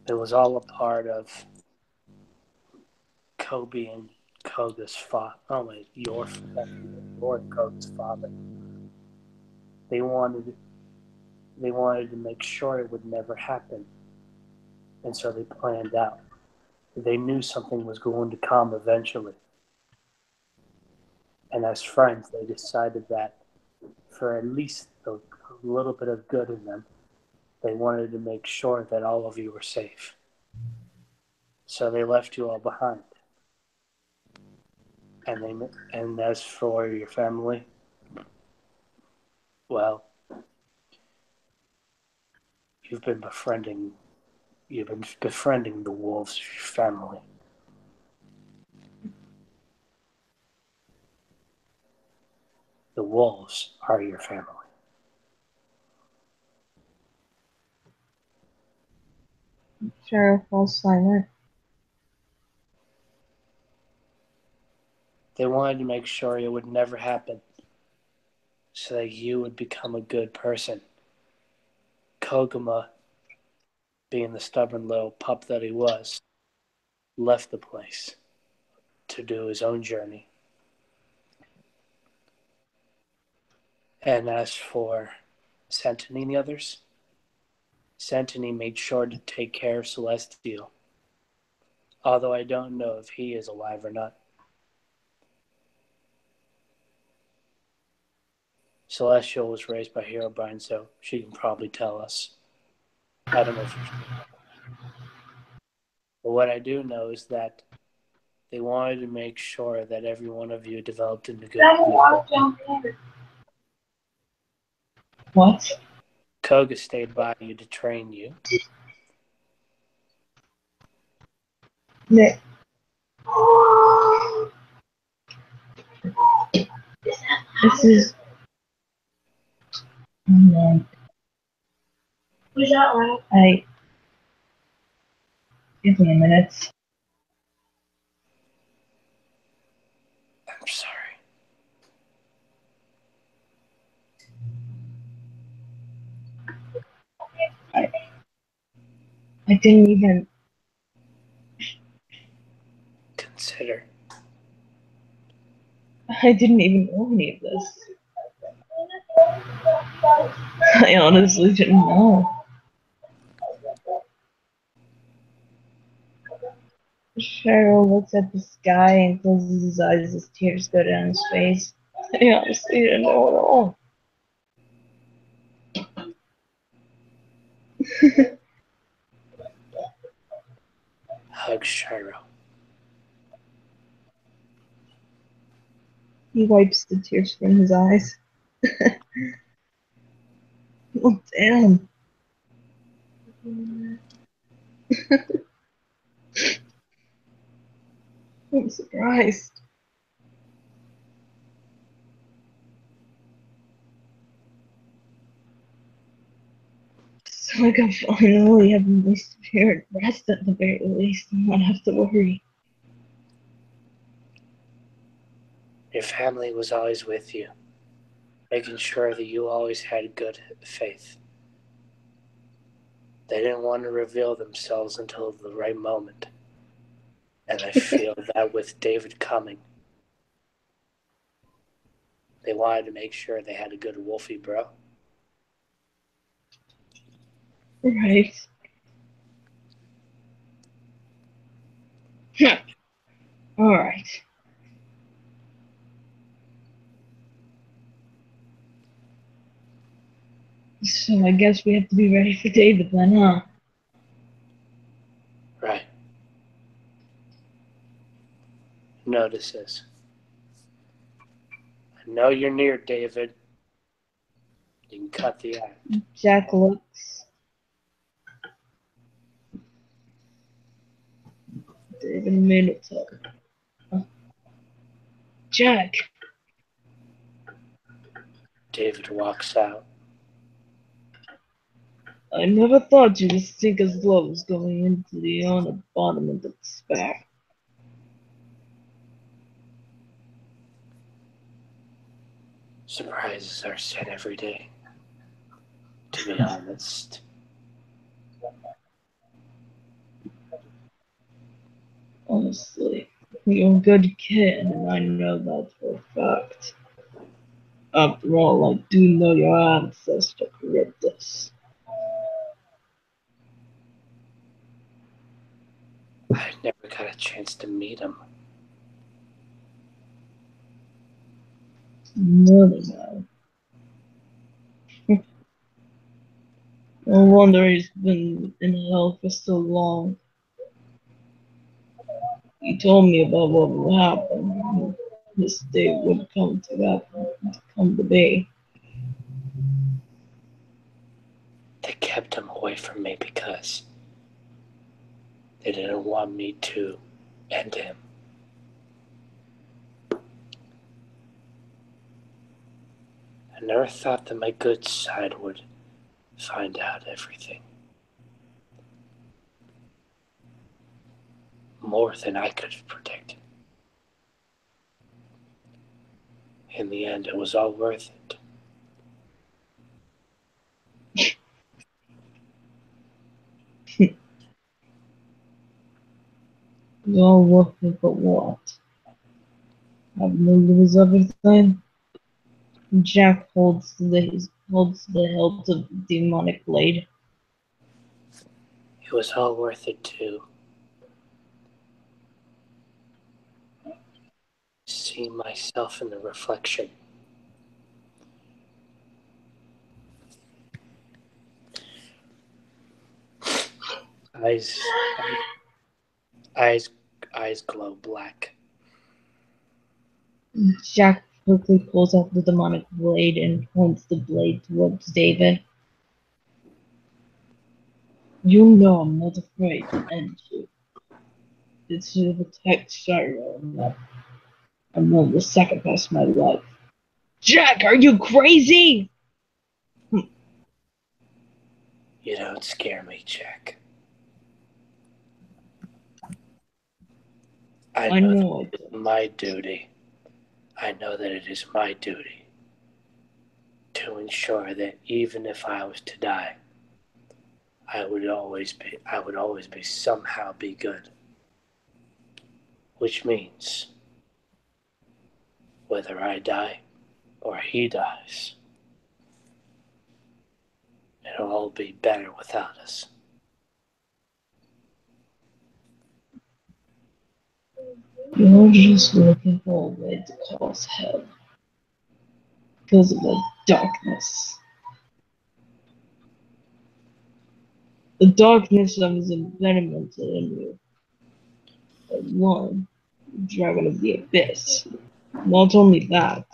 It was all a part of Kobe and Koga's father. Oh, wait, your and Koga's father. They wanted to make sure it would never happen. And so they planned out. They knew something was going to come eventually. And as friends, they decided that for at least a little bit of good in them, they wanted to make sure that all of you were safe. So they left you all behind. And as for your family, well, You've been befriending the wolves of your family. The wolves are your family. Sheriff falls silent. They wanted to make sure it would never happen, so that you would become a good person. Koguma, being the stubborn little pup that he was, left the place to do his own journey. And as for Santini and the others, Santini made sure to take care of Celestial, although I don't know if he is alive or not. Celestial was raised by Herobrine, so she can probably tell us. I don't know for sure. But what I do know is that they wanted to make sure that every one of you developed into good people. What? Koga stayed by you to train you. Nick. This is. Oh man. Was that right? Give me a minute. I'm sorry. I didn't even consider. I didn't even know any of this. I honestly didn't know. Cheryl looks at the sky and closes his eyes as tears go down his face. I honestly didn't know at all. Hug Shiro. He wipes the tears from his eyes. Oh, damn. I'm surprised. So I can finally have my spirit rest at the very least and not have to worry. Your family was always with you, making sure that you always had good faith. They didn't want to reveal themselves until the right moment. And I feel that with David coming, they wanted to make sure they had a good Wolfie bro. Right. Alright. So I guess we have to be ready for David then, huh? Right. Notices. I know you're near, David. You can cut the act. Jack looks. David Minotaur. Jack. David walks out. I never thought you would sink as low as going into the bottom of the despair. Surprises are said every day, to be honest. Honestly, you're a good kid, and I know that for a fact. After all, I do know your ancestor Charybdis. I never got a chance to meet him. Really now. No wonder he's been in hell for so long. He told me about what would happen. This day would come to be. They They kept him away from me because they didn't want me to end him. I never thought that my good side would find out everything. More than I could have predicted. In the end, it was all worth it. All worth it, but what? I've to lose everything. Jack holds the hilt of the demonic blade. It was all worth it too. See myself in the reflection. Eyes glow black. Jack quickly pulls out the demonic blade and points the blade towards David. You know I'm not afraid to end you. It's to protect Shiro enough. I'm willing to sacrifice my life. Jack, are you crazy? You don't scare me, Jack. I know that it is my duty. I know that it is my duty to ensure that even if I was to die, I would always somehow be good. Which means, whether I die or he dies, it'll all be better without us. You're just looking for a way to cause hell. Because of the darkness. The darkness that is envenomed in you. One, dragon of the abyss. Not only that,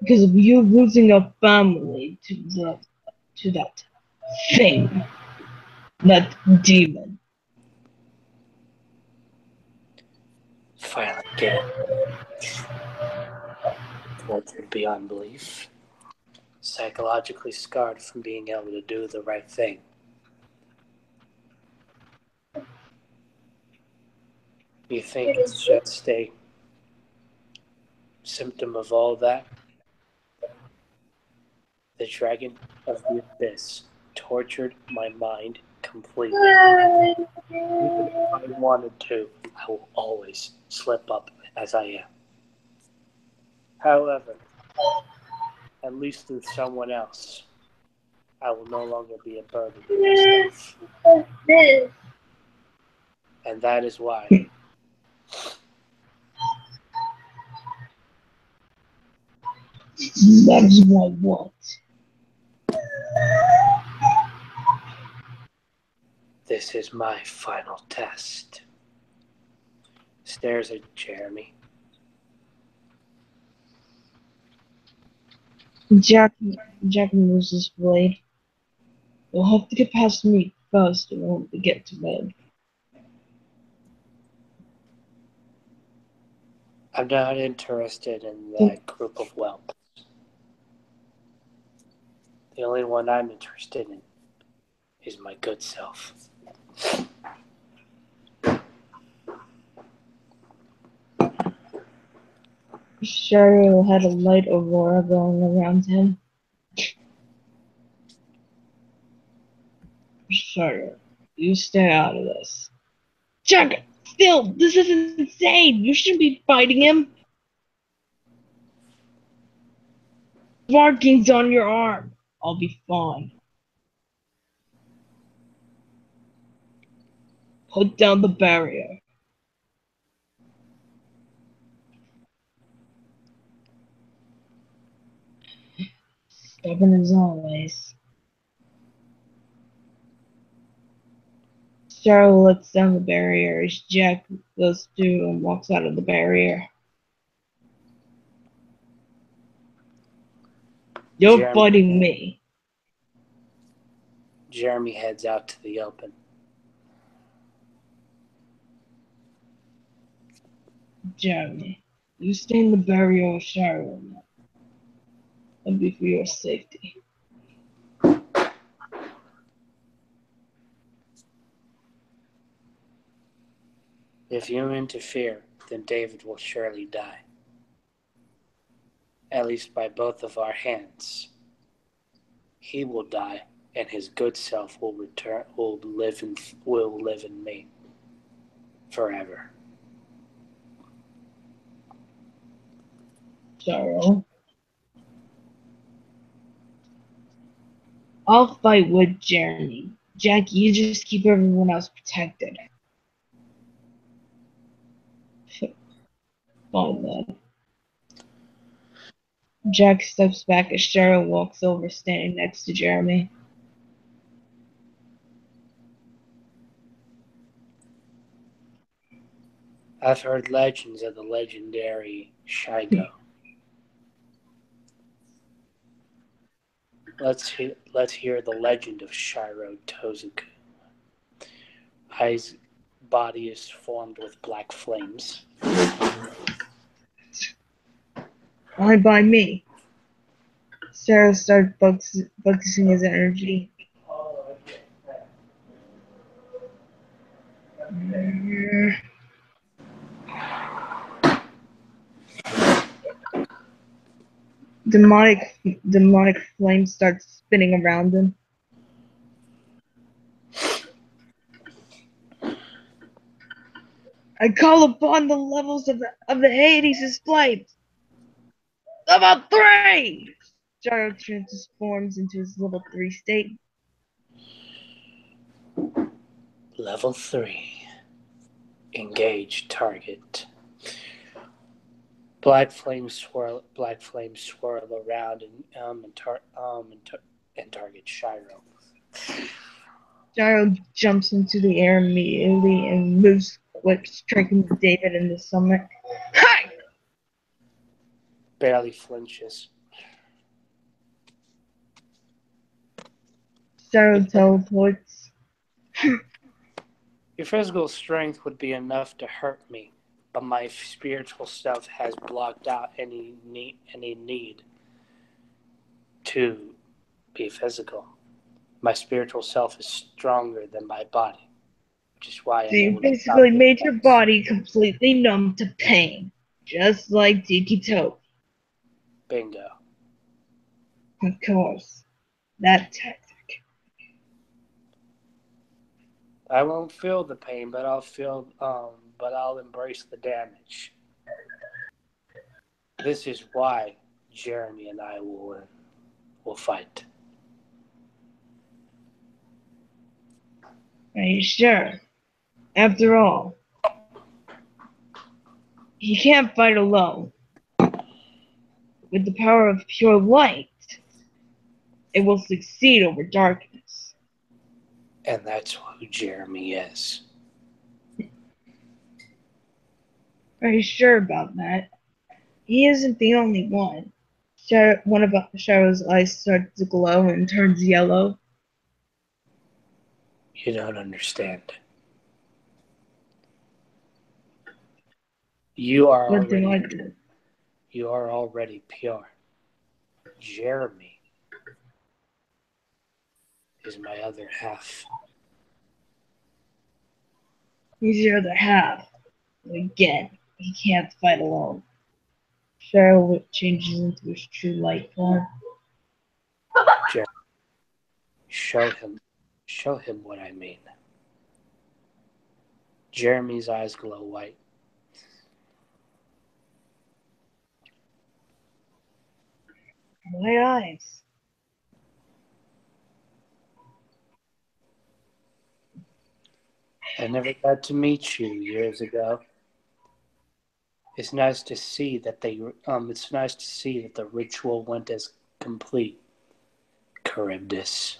because of you losing a family to that thing, that demon. Finally get it. Tortured beyond belief. Psychologically scarred from being able to do the right thing. You think it's just a symptom of all that? The dragon of the abyss tortured my mind completely. Even if I wanted to, I will always slip up as I am. However, at least through someone else, I will no longer be a burden to myself. And that is why that is why what? This is my final test. Stares at Jeremy. Jack moves his blade. You'll have to get past me first in order to get to bed. I'm not interested in that group of whelps. The only one I'm interested in is my good self. Shiro had a light aurora going around him. Shiro, you stay out of this. Jack, still, this is insane. You shouldn't be fighting him. Markings on your arm. I'll be fine. Put down the barrier. Stubborn as always. Cheryl lets down the barrier as Jack goes through and walks out of the barrier. You're fighting me. Jeremy heads out to the open. Jeremy, you stay in the barrier of Shiro now. That'd be for your safety. If you interfere, then David will surely die. At least by both of our hands. He will die, and his good self will live in me forever. Shiro. I'll fight with Jeremy. Jack, you just keep everyone else protected. Fine then. Jack steps back as Shiro walks over, standing next to Jeremy. I've heard legends of the legendary Shigo. Let's hear the legend of Shiro Tozaku. His body is formed with black flames. Fine by me. Shiro starts focusing his energy. Demonic flame starts spinning around him. I call upon the levels of the Hades' flames. Level 3! Shiro transforms into his level 3 state. Level 3. Engage target. Black flames swirl around and target Shiro. Shiro jumps into the air immediately and moves quick, striking David in the stomach. Hi! Barely flinches. Shiro teleports. Your physical strength would be enough to hurt me, but my spiritual self has blocked out any need to be physical. My spiritual self is stronger than my body, which is why So you basically made your body completely numb to pain, just like Tiki Tope. Bingo. Of course, that tactic. I won't feel the pain, but I'll embrace the damage. This is why Jeremy and I will fight. Are you sure? After all, he can't fight alone. With the power of pure light, it will succeed over darkness. And that's who Jeremy is. Are you sure about that? He isn't the only one. One of Shiro's eyes starts to glow and turns yellow. You don't understand. You are what do I do? You are already pure. Jeremy is my other half. He's your other half. Again, he can't fight alone. Shiro changes into his true light form. Jeremy, show him what I mean. Jeremy's eyes glow white. White eyes. I never got to meet you years ago. It's nice to see that the ritual went as complete. Charybdis.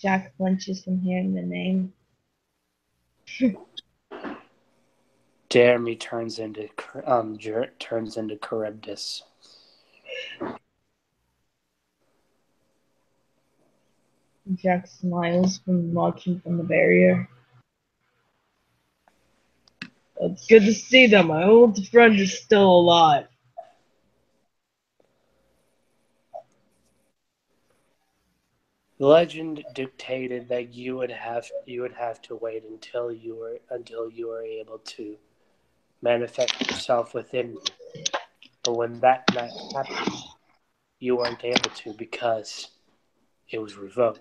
Jack flinches from hearing the name. Jeremy turns into Charybdis. Jack smiles from watching from the barrier. It's good to see that my old friend is still alive. The legend dictated that you would have to wait until you were able to manifest yourself within me. But when that night happened, you weren't able to because it was revoked.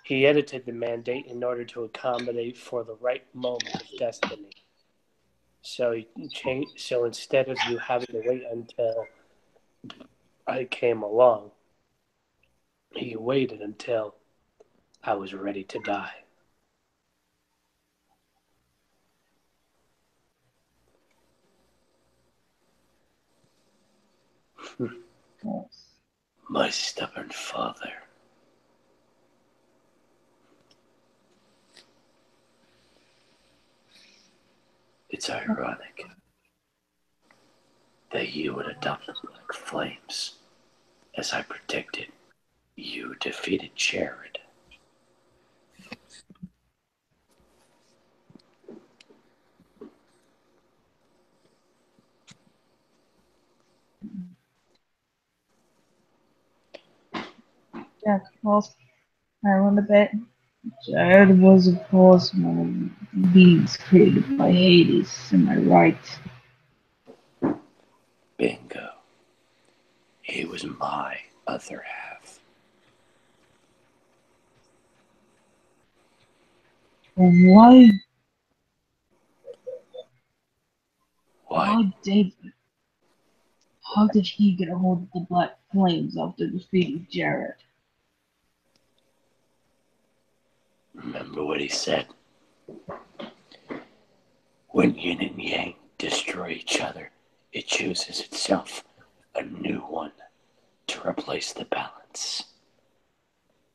He edited the mandate in order to accommodate for the right moment of destiny. So instead of you having to wait until I came along, he waited until I was ready to die. My stubborn father. It's ironic that you would adopt the Black Flames. As I predicted, you defeated Jared. Jack falls silent a bit. Jared was, of course, one of the beings created by Hades, am I right? Bingo. He was my other half. And why David? How did he get a hold of the Black Flames after defeating Jared? Remember what he said? When yin and yang destroy each other, it chooses itself a new one to replace the balance.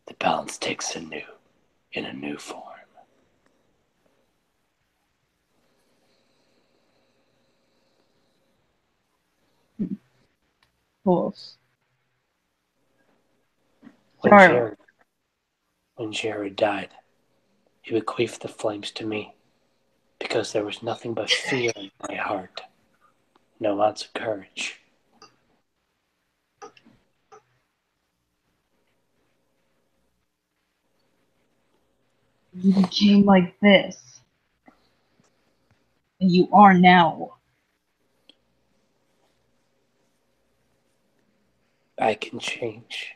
The balance takes in a new form. Course. When Jared died, he bequeathed the flames to me because there was nothing but fear in my heart, no ounce of courage. You became like this. And you are now. I can change.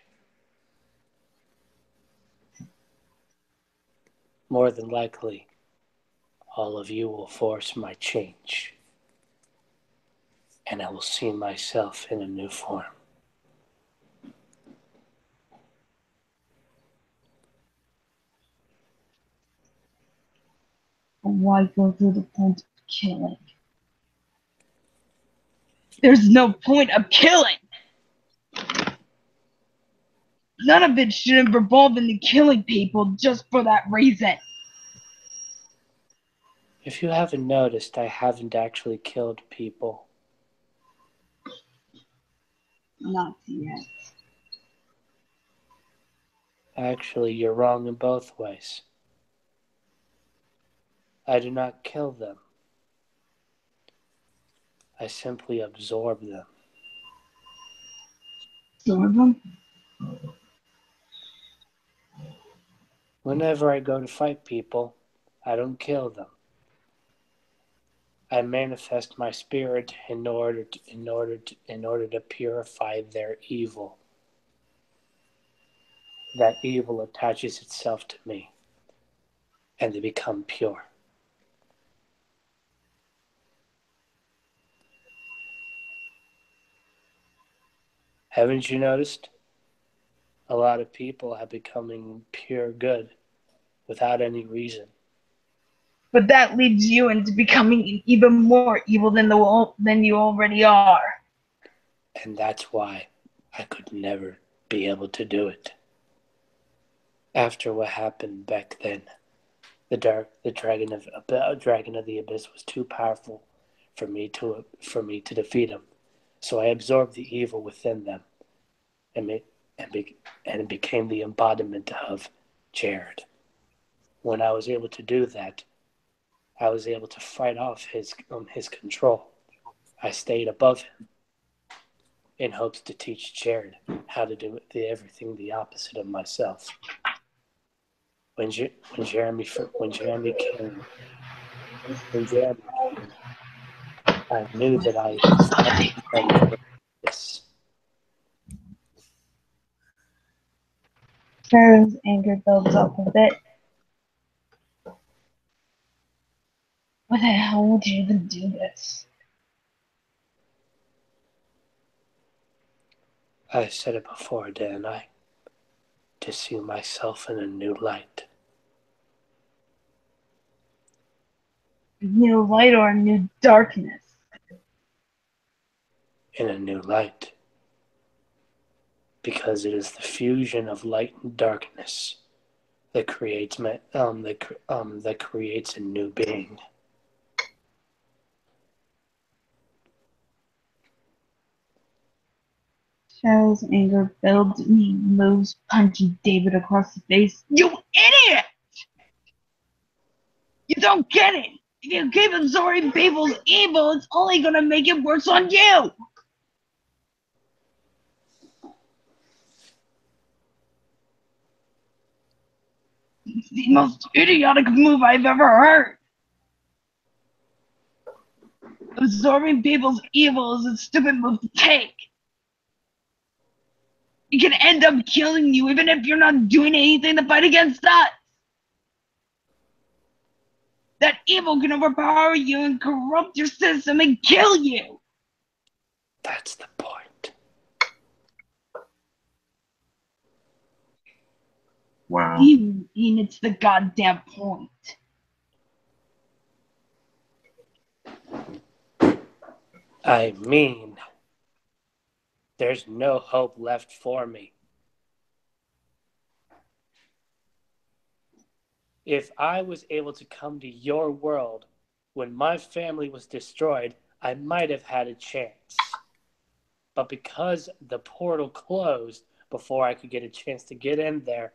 More than likely, all of you will force my change, and I will see myself in a new form. Why go through the point of killing? There's no point of killing! None of it should revolve into killing people just for that reason. If you haven't noticed, I haven't actually killed people. Not yet. Actually, you're wrong in both ways. I do not kill them. I simply absorb them. Absorb them? Whenever I go to fight people, I don't kill them. I manifest my spirit in order to purify their evil. That evil attaches itself to me, and they become pure. Haven't you noticed? A lot of people are becoming pure good without any reason. But that leads you into becoming even more evil than you already are. And that's why I could never be able to do it. After what happened back then, the dragon of the abyss was too powerful for me to defeat him. So I absorbed the evil within them, and and it became the embodiment of Jared. When I was able to do that, I was able to fight off his control. I stayed above him in hopes to teach Jared how to do everything the opposite of myself. When Jeremy came, I knew that I was this. Pharaoh's anger builds up a bit. Why the hell would you even do this? I said it before, didn't I? To see myself in a new light. New light or a new darkness? In a new light. Because it is the fusion of light and darkness that creates that creates a new being. Cheryl's anger builds and he moves, punching David across the face. You idiot! You don't get it! If you keep absorbing people's evil, it's only gonna make it worse on you! It's the most idiotic move I've ever heard! Absorbing people's evil is a stupid move to take! It can end up killing you even if you're not doing anything to fight against us! That evil can overpower you and corrupt your system and kill you! That's the point. Wow. Even it's the goddamn point. I mean, there's no hope left for me. If I was able to come to your world when my family was destroyed, I might have had a chance. But because the portal closed before I could get a chance to get in there,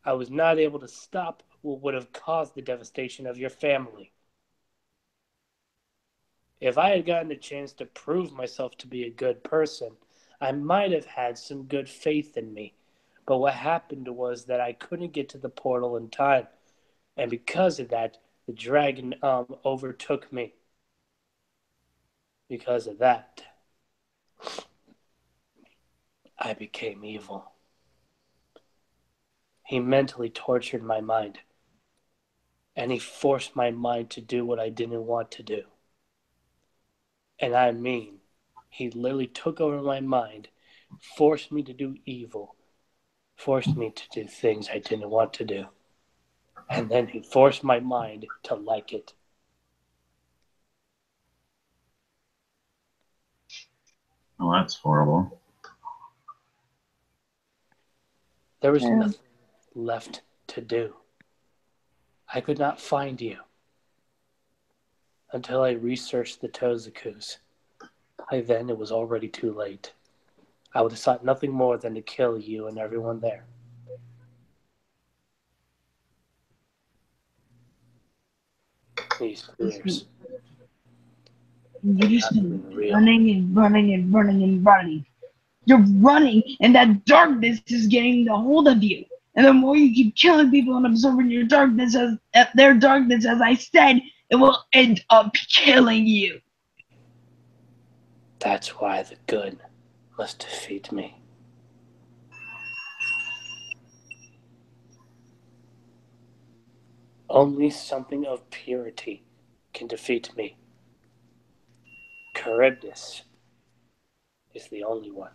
I was not able to stop what would have caused the devastation of your family. If I had gotten a chance to prove myself to be a good person, I might have had some good faith in me. But what happened was that I couldn't get to the portal in time. And because of that, the dragon overtook me. Because of that, I became evil. He mentally tortured my mind. And he forced my mind to do what I didn't want to do. And I mean, he literally took over my mind, forced me to do evil, forced me to do things I didn't want to do. And then he forced my mind to like it. Oh, that's horrible. There was nothing left to do. I could not find you until I researched the Tozakus. By then, it was already too late. I would have sought nothing more than to kill you and everyone there. These fears. You're just running and running and running and running. You're running, and that darkness is getting the hold of you. And the more you keep killing people and absorbing your darkness their darkness, as I said, it will end up killing you. That's why the good must defeat me. Only something of purity can defeat me. Charybdis is the only one.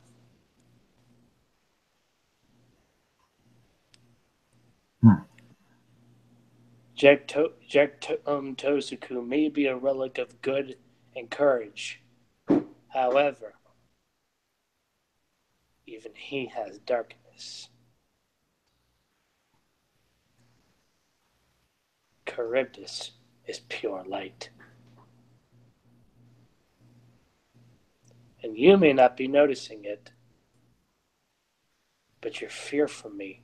Tozaku may be a relic of good and courage. However, even he has darkness. Charybdis is pure light. And you may not be noticing it, but your fear for me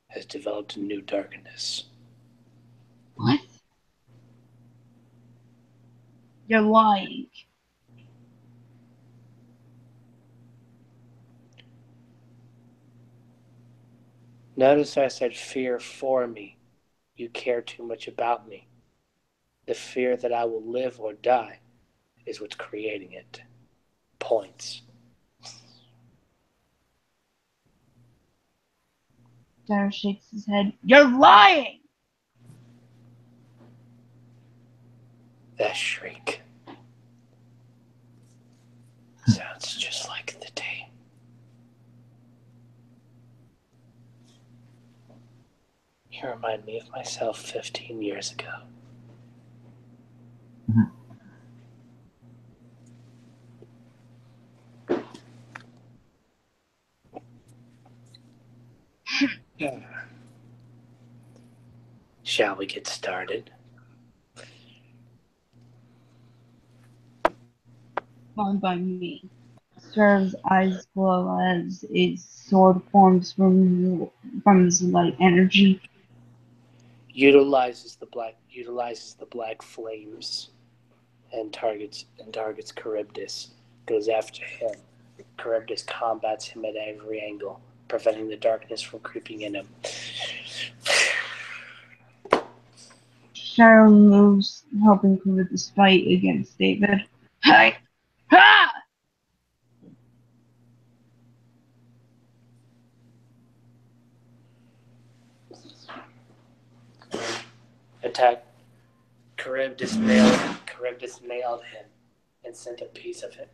has developed a new darkness. What? You're lying. Notice I said fear for me. You care too much about me. The fear that I will live or die is what's creating it. Points. Daryl shakes his head. You're lying! That shriek sounds just like the day. You remind me of myself 15 years ago. Shall we get started? Fine by me. Sarah's eyes glow as a sword forms from his light energy. Utilizes the black flames and targets Charybdis. Goes after him. Charybdis combats him at every angle, preventing the darkness from creeping in him. Cheryl moves, helping with this fight against David. Hi! Ha! Attack. Charybdis nailed him and sent a piece of him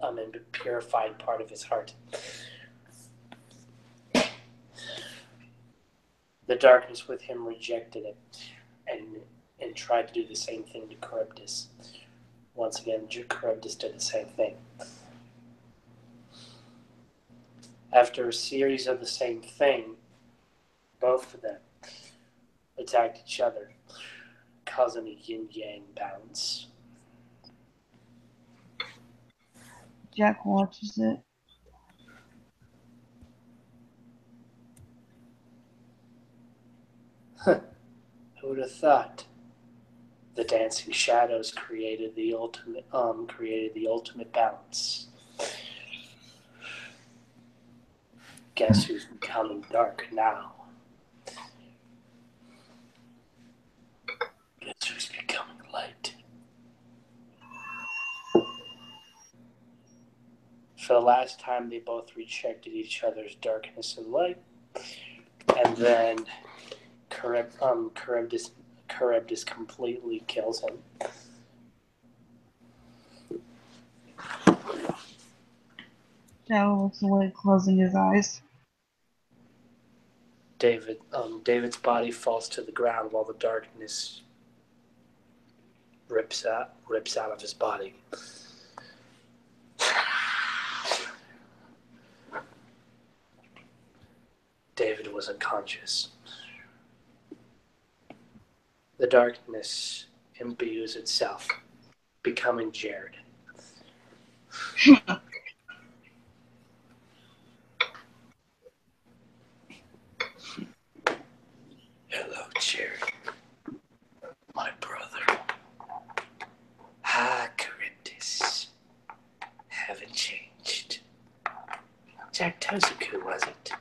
and purified part of his heart. The darkness with him rejected it and tried to do the same thing to Charybdis. Once again, Charybdis did the same thing. After a series of the same thing, both of them attacked each other, causing a yin-yang balance. Jack watches it. Who would have thought? The dancing shadows created the ultimate balance. Guess who's becoming dark now? Guess who's becoming light? For the last time, they both rejected each other's darkness and light, and then Charybdis completely kills him. Cheryl looks away, closing his eyes. David's body falls to the ground while the darkness rips out of his body. David was unconscious. The darkness imbues itself, becoming Jared. Hello, Jared. My brother. Charybdis. Haven't changed. Jack Tozuku, was it?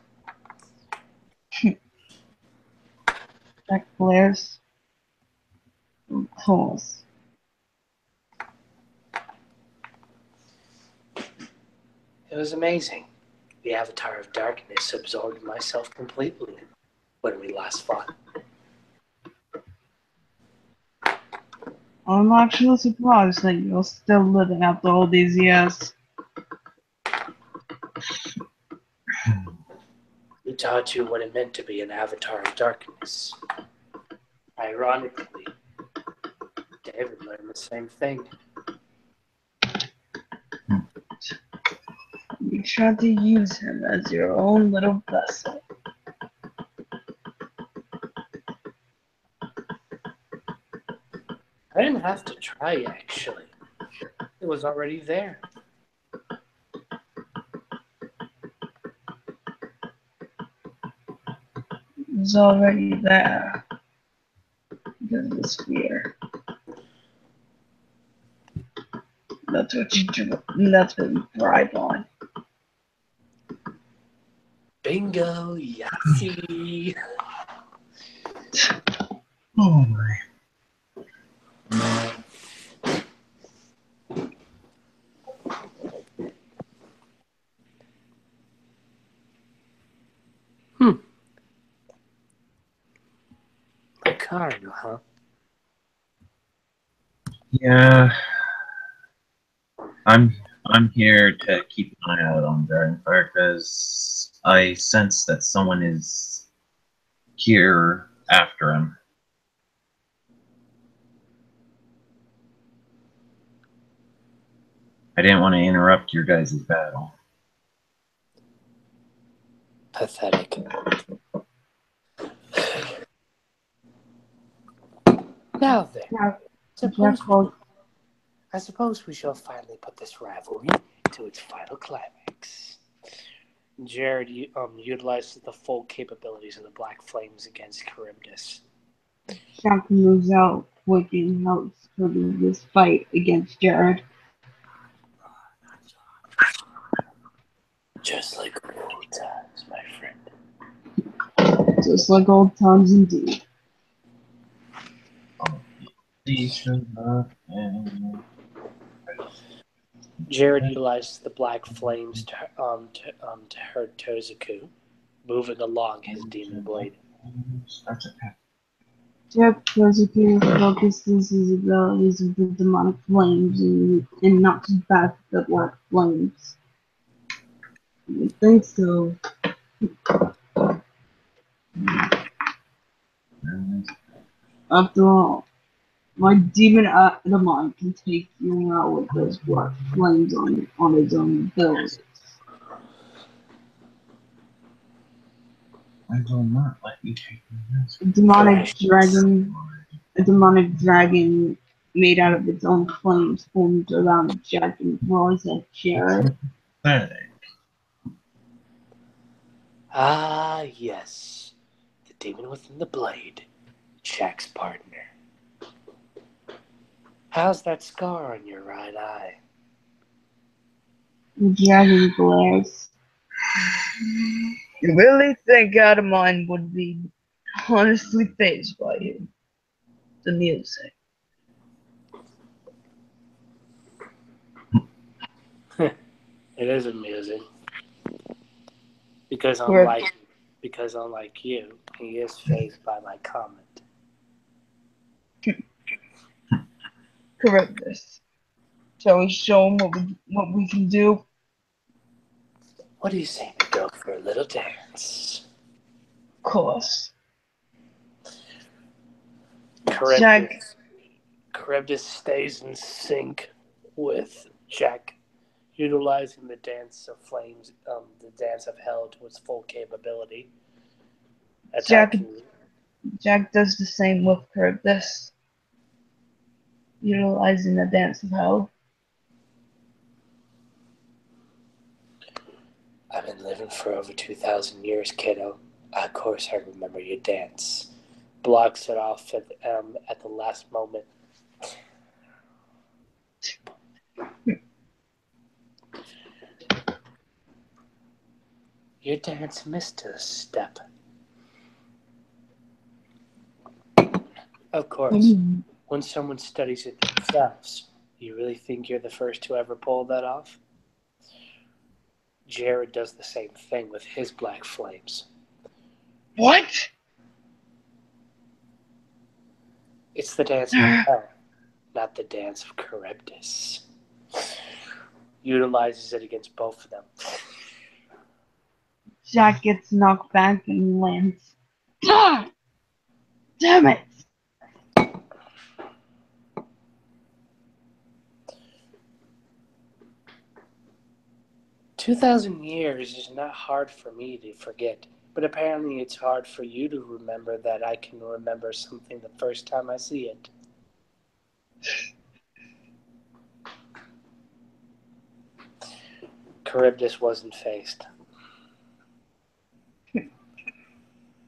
Jack glares. Pause. It was amazing. The Avatar of Darkness absorbed myself completely when we last fought. I'm actually surprised that you're still living after all these years. We taught you what it meant to be an Avatar of Darkness. Ironically, David learned the same thing. You tried to use him as your own little vessel. I didn't have to try, actually. It was already there. was already there. Because of the sphere. That's what you do. That's what you thrive on. Bingo, Yahtzee. Oh my. Lucario, huh? Yeah. I'm here to keep an eye out on Dragonfire because I sense that someone is here after him. I didn't want to interrupt your guys' battle. Pathetic. Now then, I suppose we shall finally put this rivalry to its final climax. Jared utilizes the full capabilities of the Black Flames against Charybdis. Jack moves out quick and helps for this fight against Jared. Just like old times, my friend. Just like old times indeed. Jared utilizes the Black Flames to hurt Tozaku, moving along his demon blade. Jack Tozaku focuses his abilities with the demonic flames and knocks back the black flames. I think so. After all, my demon Adamant can take you out with those black flames on his own abilities. I will not let you take me this. A demonic dragon made out of its own flames formed around Jack and roars at Jared. Ah, yes. The demon within the blade. Jack's partner. How's that scar on your right eye? The dragon glares. You really think Adamine would be honestly fazed by you? The music. It is amusing. Because unlike you, he is fazed by my comment. Correct this. Shall we show him what we can do? What do you say we go for a little dance? Of course. Charybdis stays in sync with Jack, utilizing the dance of flames, the dance of hell to its full capability. Jack does the same with Charybdis, utilizing the dance of hell. I've been living for over 2,000 years, kiddo. Of course I remember your dance. Blocks it off at the last moment. Your dance missed a step. Of course, when someone studies it themselves, you really think you're the first to ever pull that off? Jared does the same thing with his black flames. What? It's the dance of hell, not the dance of Charybdis. Utilizes it against both of them. Jack gets knocked back and lands. Ah! Damn it! 2,000 years is not hard for me to forget, but apparently it's hard for you to remember that I can remember something the first time I see it. Charybdis wasn't faced.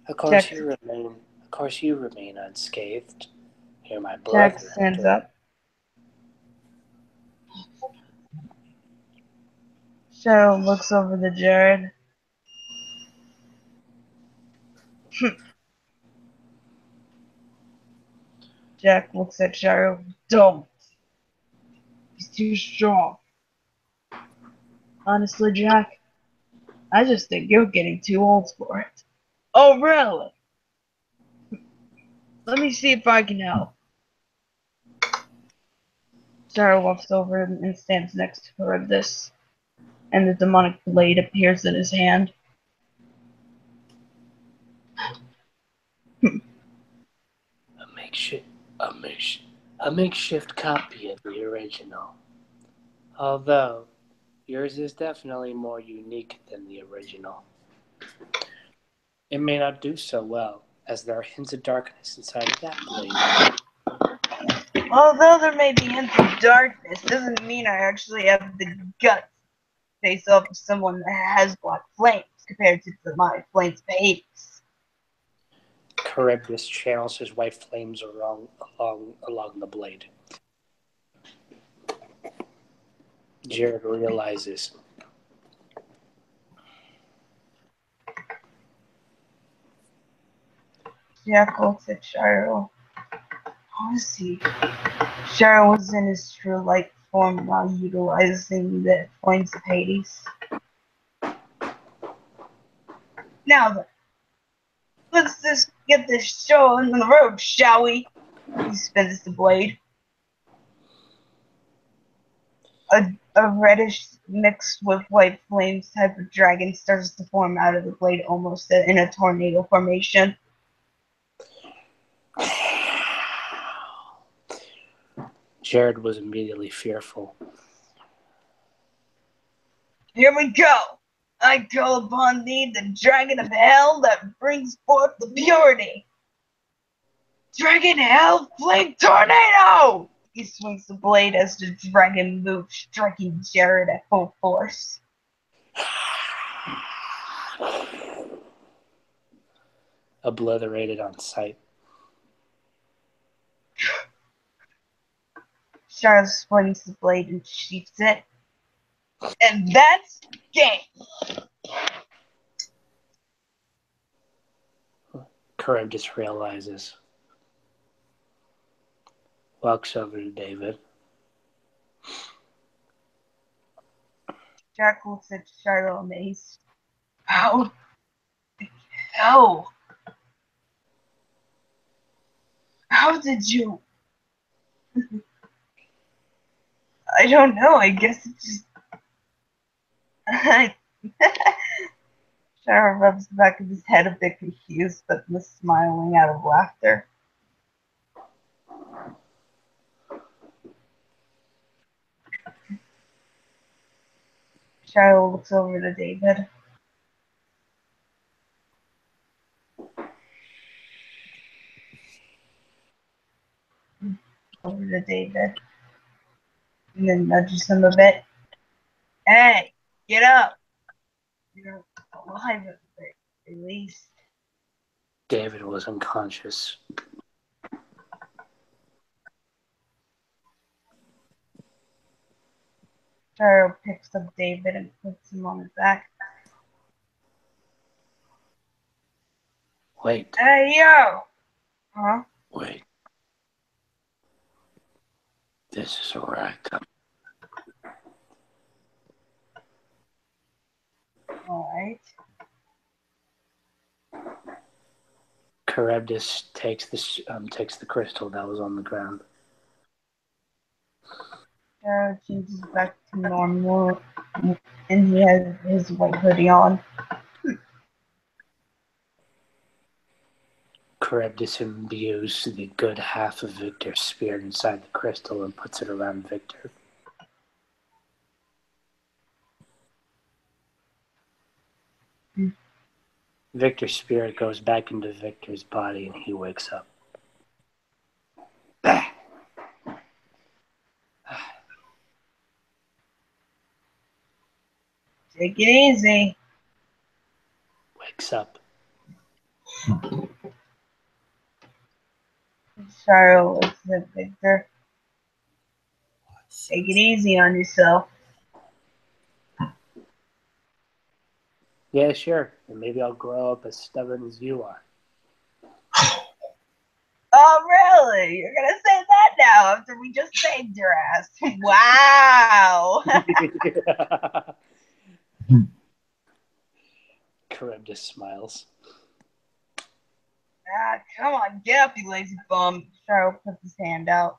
Of course Jack, you remain. Of course you remain unscathed. You're my Jack brother. stands up. Cheryl looks over to Jared. Jack looks at Cheryl. Don't. He's too strong. Honestly, Jack, I just think you're getting too old for it. Oh, really? Let me see if I can help. Cheryl walks over and stands next to her at this, and the demonic blade appears in his hand. A makeshift copy of the original. Although, yours is definitely more unique than the original. It may not do so well, as there are hints of darkness inside of that blade. Although there may be hints of darkness, doesn't mean I actually have the guts to face off with someone that has black flames compared to my flames of Hades. Charybdis channels his white flames along the blade. Jared realizes. Jack looks at Cheryl. Honestly, Cheryl was in his true light form while utilizing the flames of Hades. Now then, let's just get this show on the road, shall we? He spins the blade. A reddish mixed with white flames type of dragon starts to form out of the blade almost in a tornado formation. Jared was immediately fearful. Here we go! I call upon thee, the dragon of hell that brings forth the purity! Dragon hell flame tornado! He swings the blade as the dragon moves, striking Jared at full force. Obliterated on sight. Charles swings the blade and sheaths it. And that's game! Charybdis realizes. Walks over to David. Jack looks at Charlotte amazed. How the hell? How did you? I don't know. I guess it just. Shara rubs the back of his head a bit confused, but was smiling out of laughter. Shara looks over to David. Over to David. And then nudges him a bit. Hey, get up! You're alive at the very least. David was unconscious. Shara picks up David and puts him on his back. Wait. Hey, yo! Huh? Wait. This is where I come. Alright. Charybdis takes the crystal that was on the ground. Shara changes back to normal, and he has his white hoodie on. Charybdis imbues the good half of Victor's spirit inside the crystal and puts it around Victor. Victor's spirit goes back into Victor's body and he wakes up. Take it easy. Wakes up. Charles said Victor. Take it easy on yourself. Yeah, sure. And maybe I'll grow up as stubborn as you are. Oh, really? You're gonna say that now after we just saved your ass? Wow! Charybdis smiles. Ah, come on, get up, you lazy bum. Charles puts his hand out.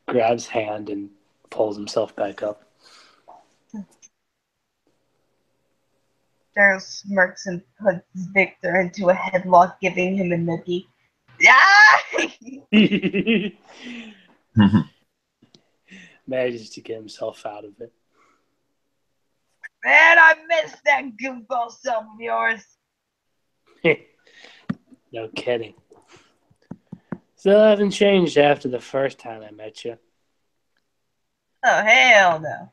Grabs hand and pulls himself back up. Charles smirks and puts Victor into a headlock, giving him a noogie. Ah! Manages to get himself out of it. Man, I missed that goofball self of yours. No kidding. Still haven't changed after the first time I met you. Oh, hell no.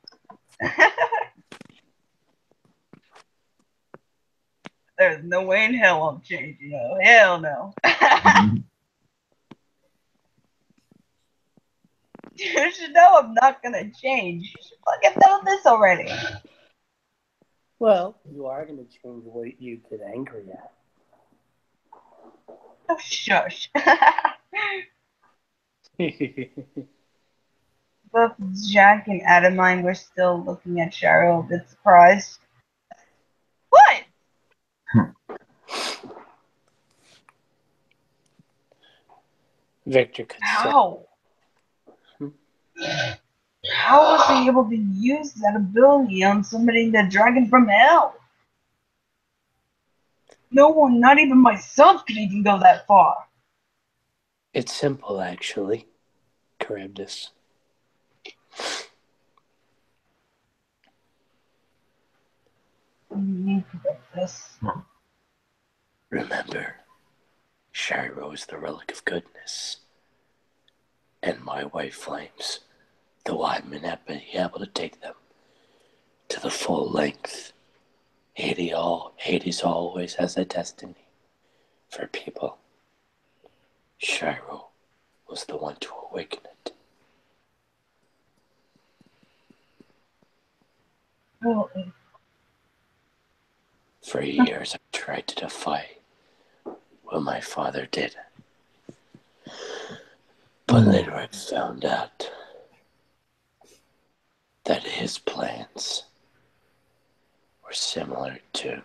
There's no way in hell I'm changing. Oh, hell no. You should know I'm not gonna change. You should fucking know this already. Well, you are going to change what you get angry at. Oh, shush. Both Jack and Adamine were still looking at Cheryl a bit surprised. What? Victor could How? How was he able to use that ability on somebody, the dragon from hell? No one, not even myself, could even go that far. It's simple, actually, Charybdis. Remember, Shiro is the relic of goodness, and my white flames, though I may not be able to take them to the full length. Hades always has a destiny for people. Shiro was the one to awaken it. Really? For years I tried to defy what my father did. But later I found out that his plans were similar to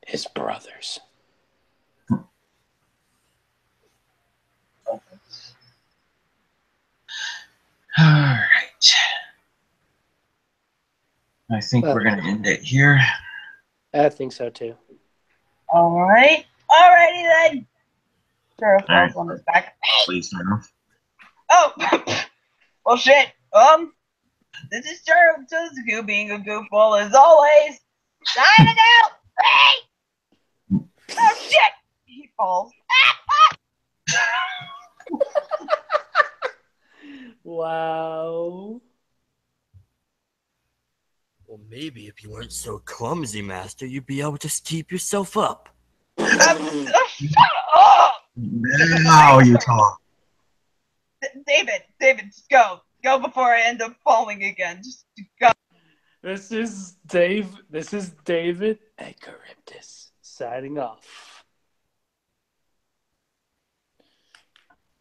his brothers. Alright. I think we're going to end it here. I think so too. Alright. Alrighty then. Cheryl falls on his back. Please, no. Oh! Well, shit. This is Cheryl Suzuku being a goofball as always. Signing out! Hey! Oh, shit! He falls. Wow. Well, maybe if you weren't so clumsy, Master, you'd be able to keep yourself up. Shut up! Now you talk. David, just go. Go before I end up falling again. Just go. This is David and Charybdis signing off.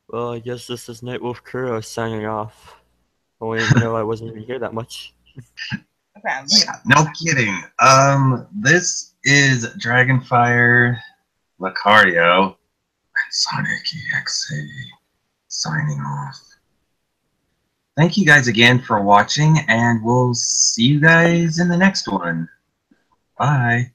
Well, I guess this is Nightwolf Kuro signing off. Oh, I didn't know I wasn't even here that much. Yeah, no kidding. This is Dragonfire, Lucario, and Sonic EXA signing off. Thank you guys again for watching, and we'll see you guys in the next one. Bye.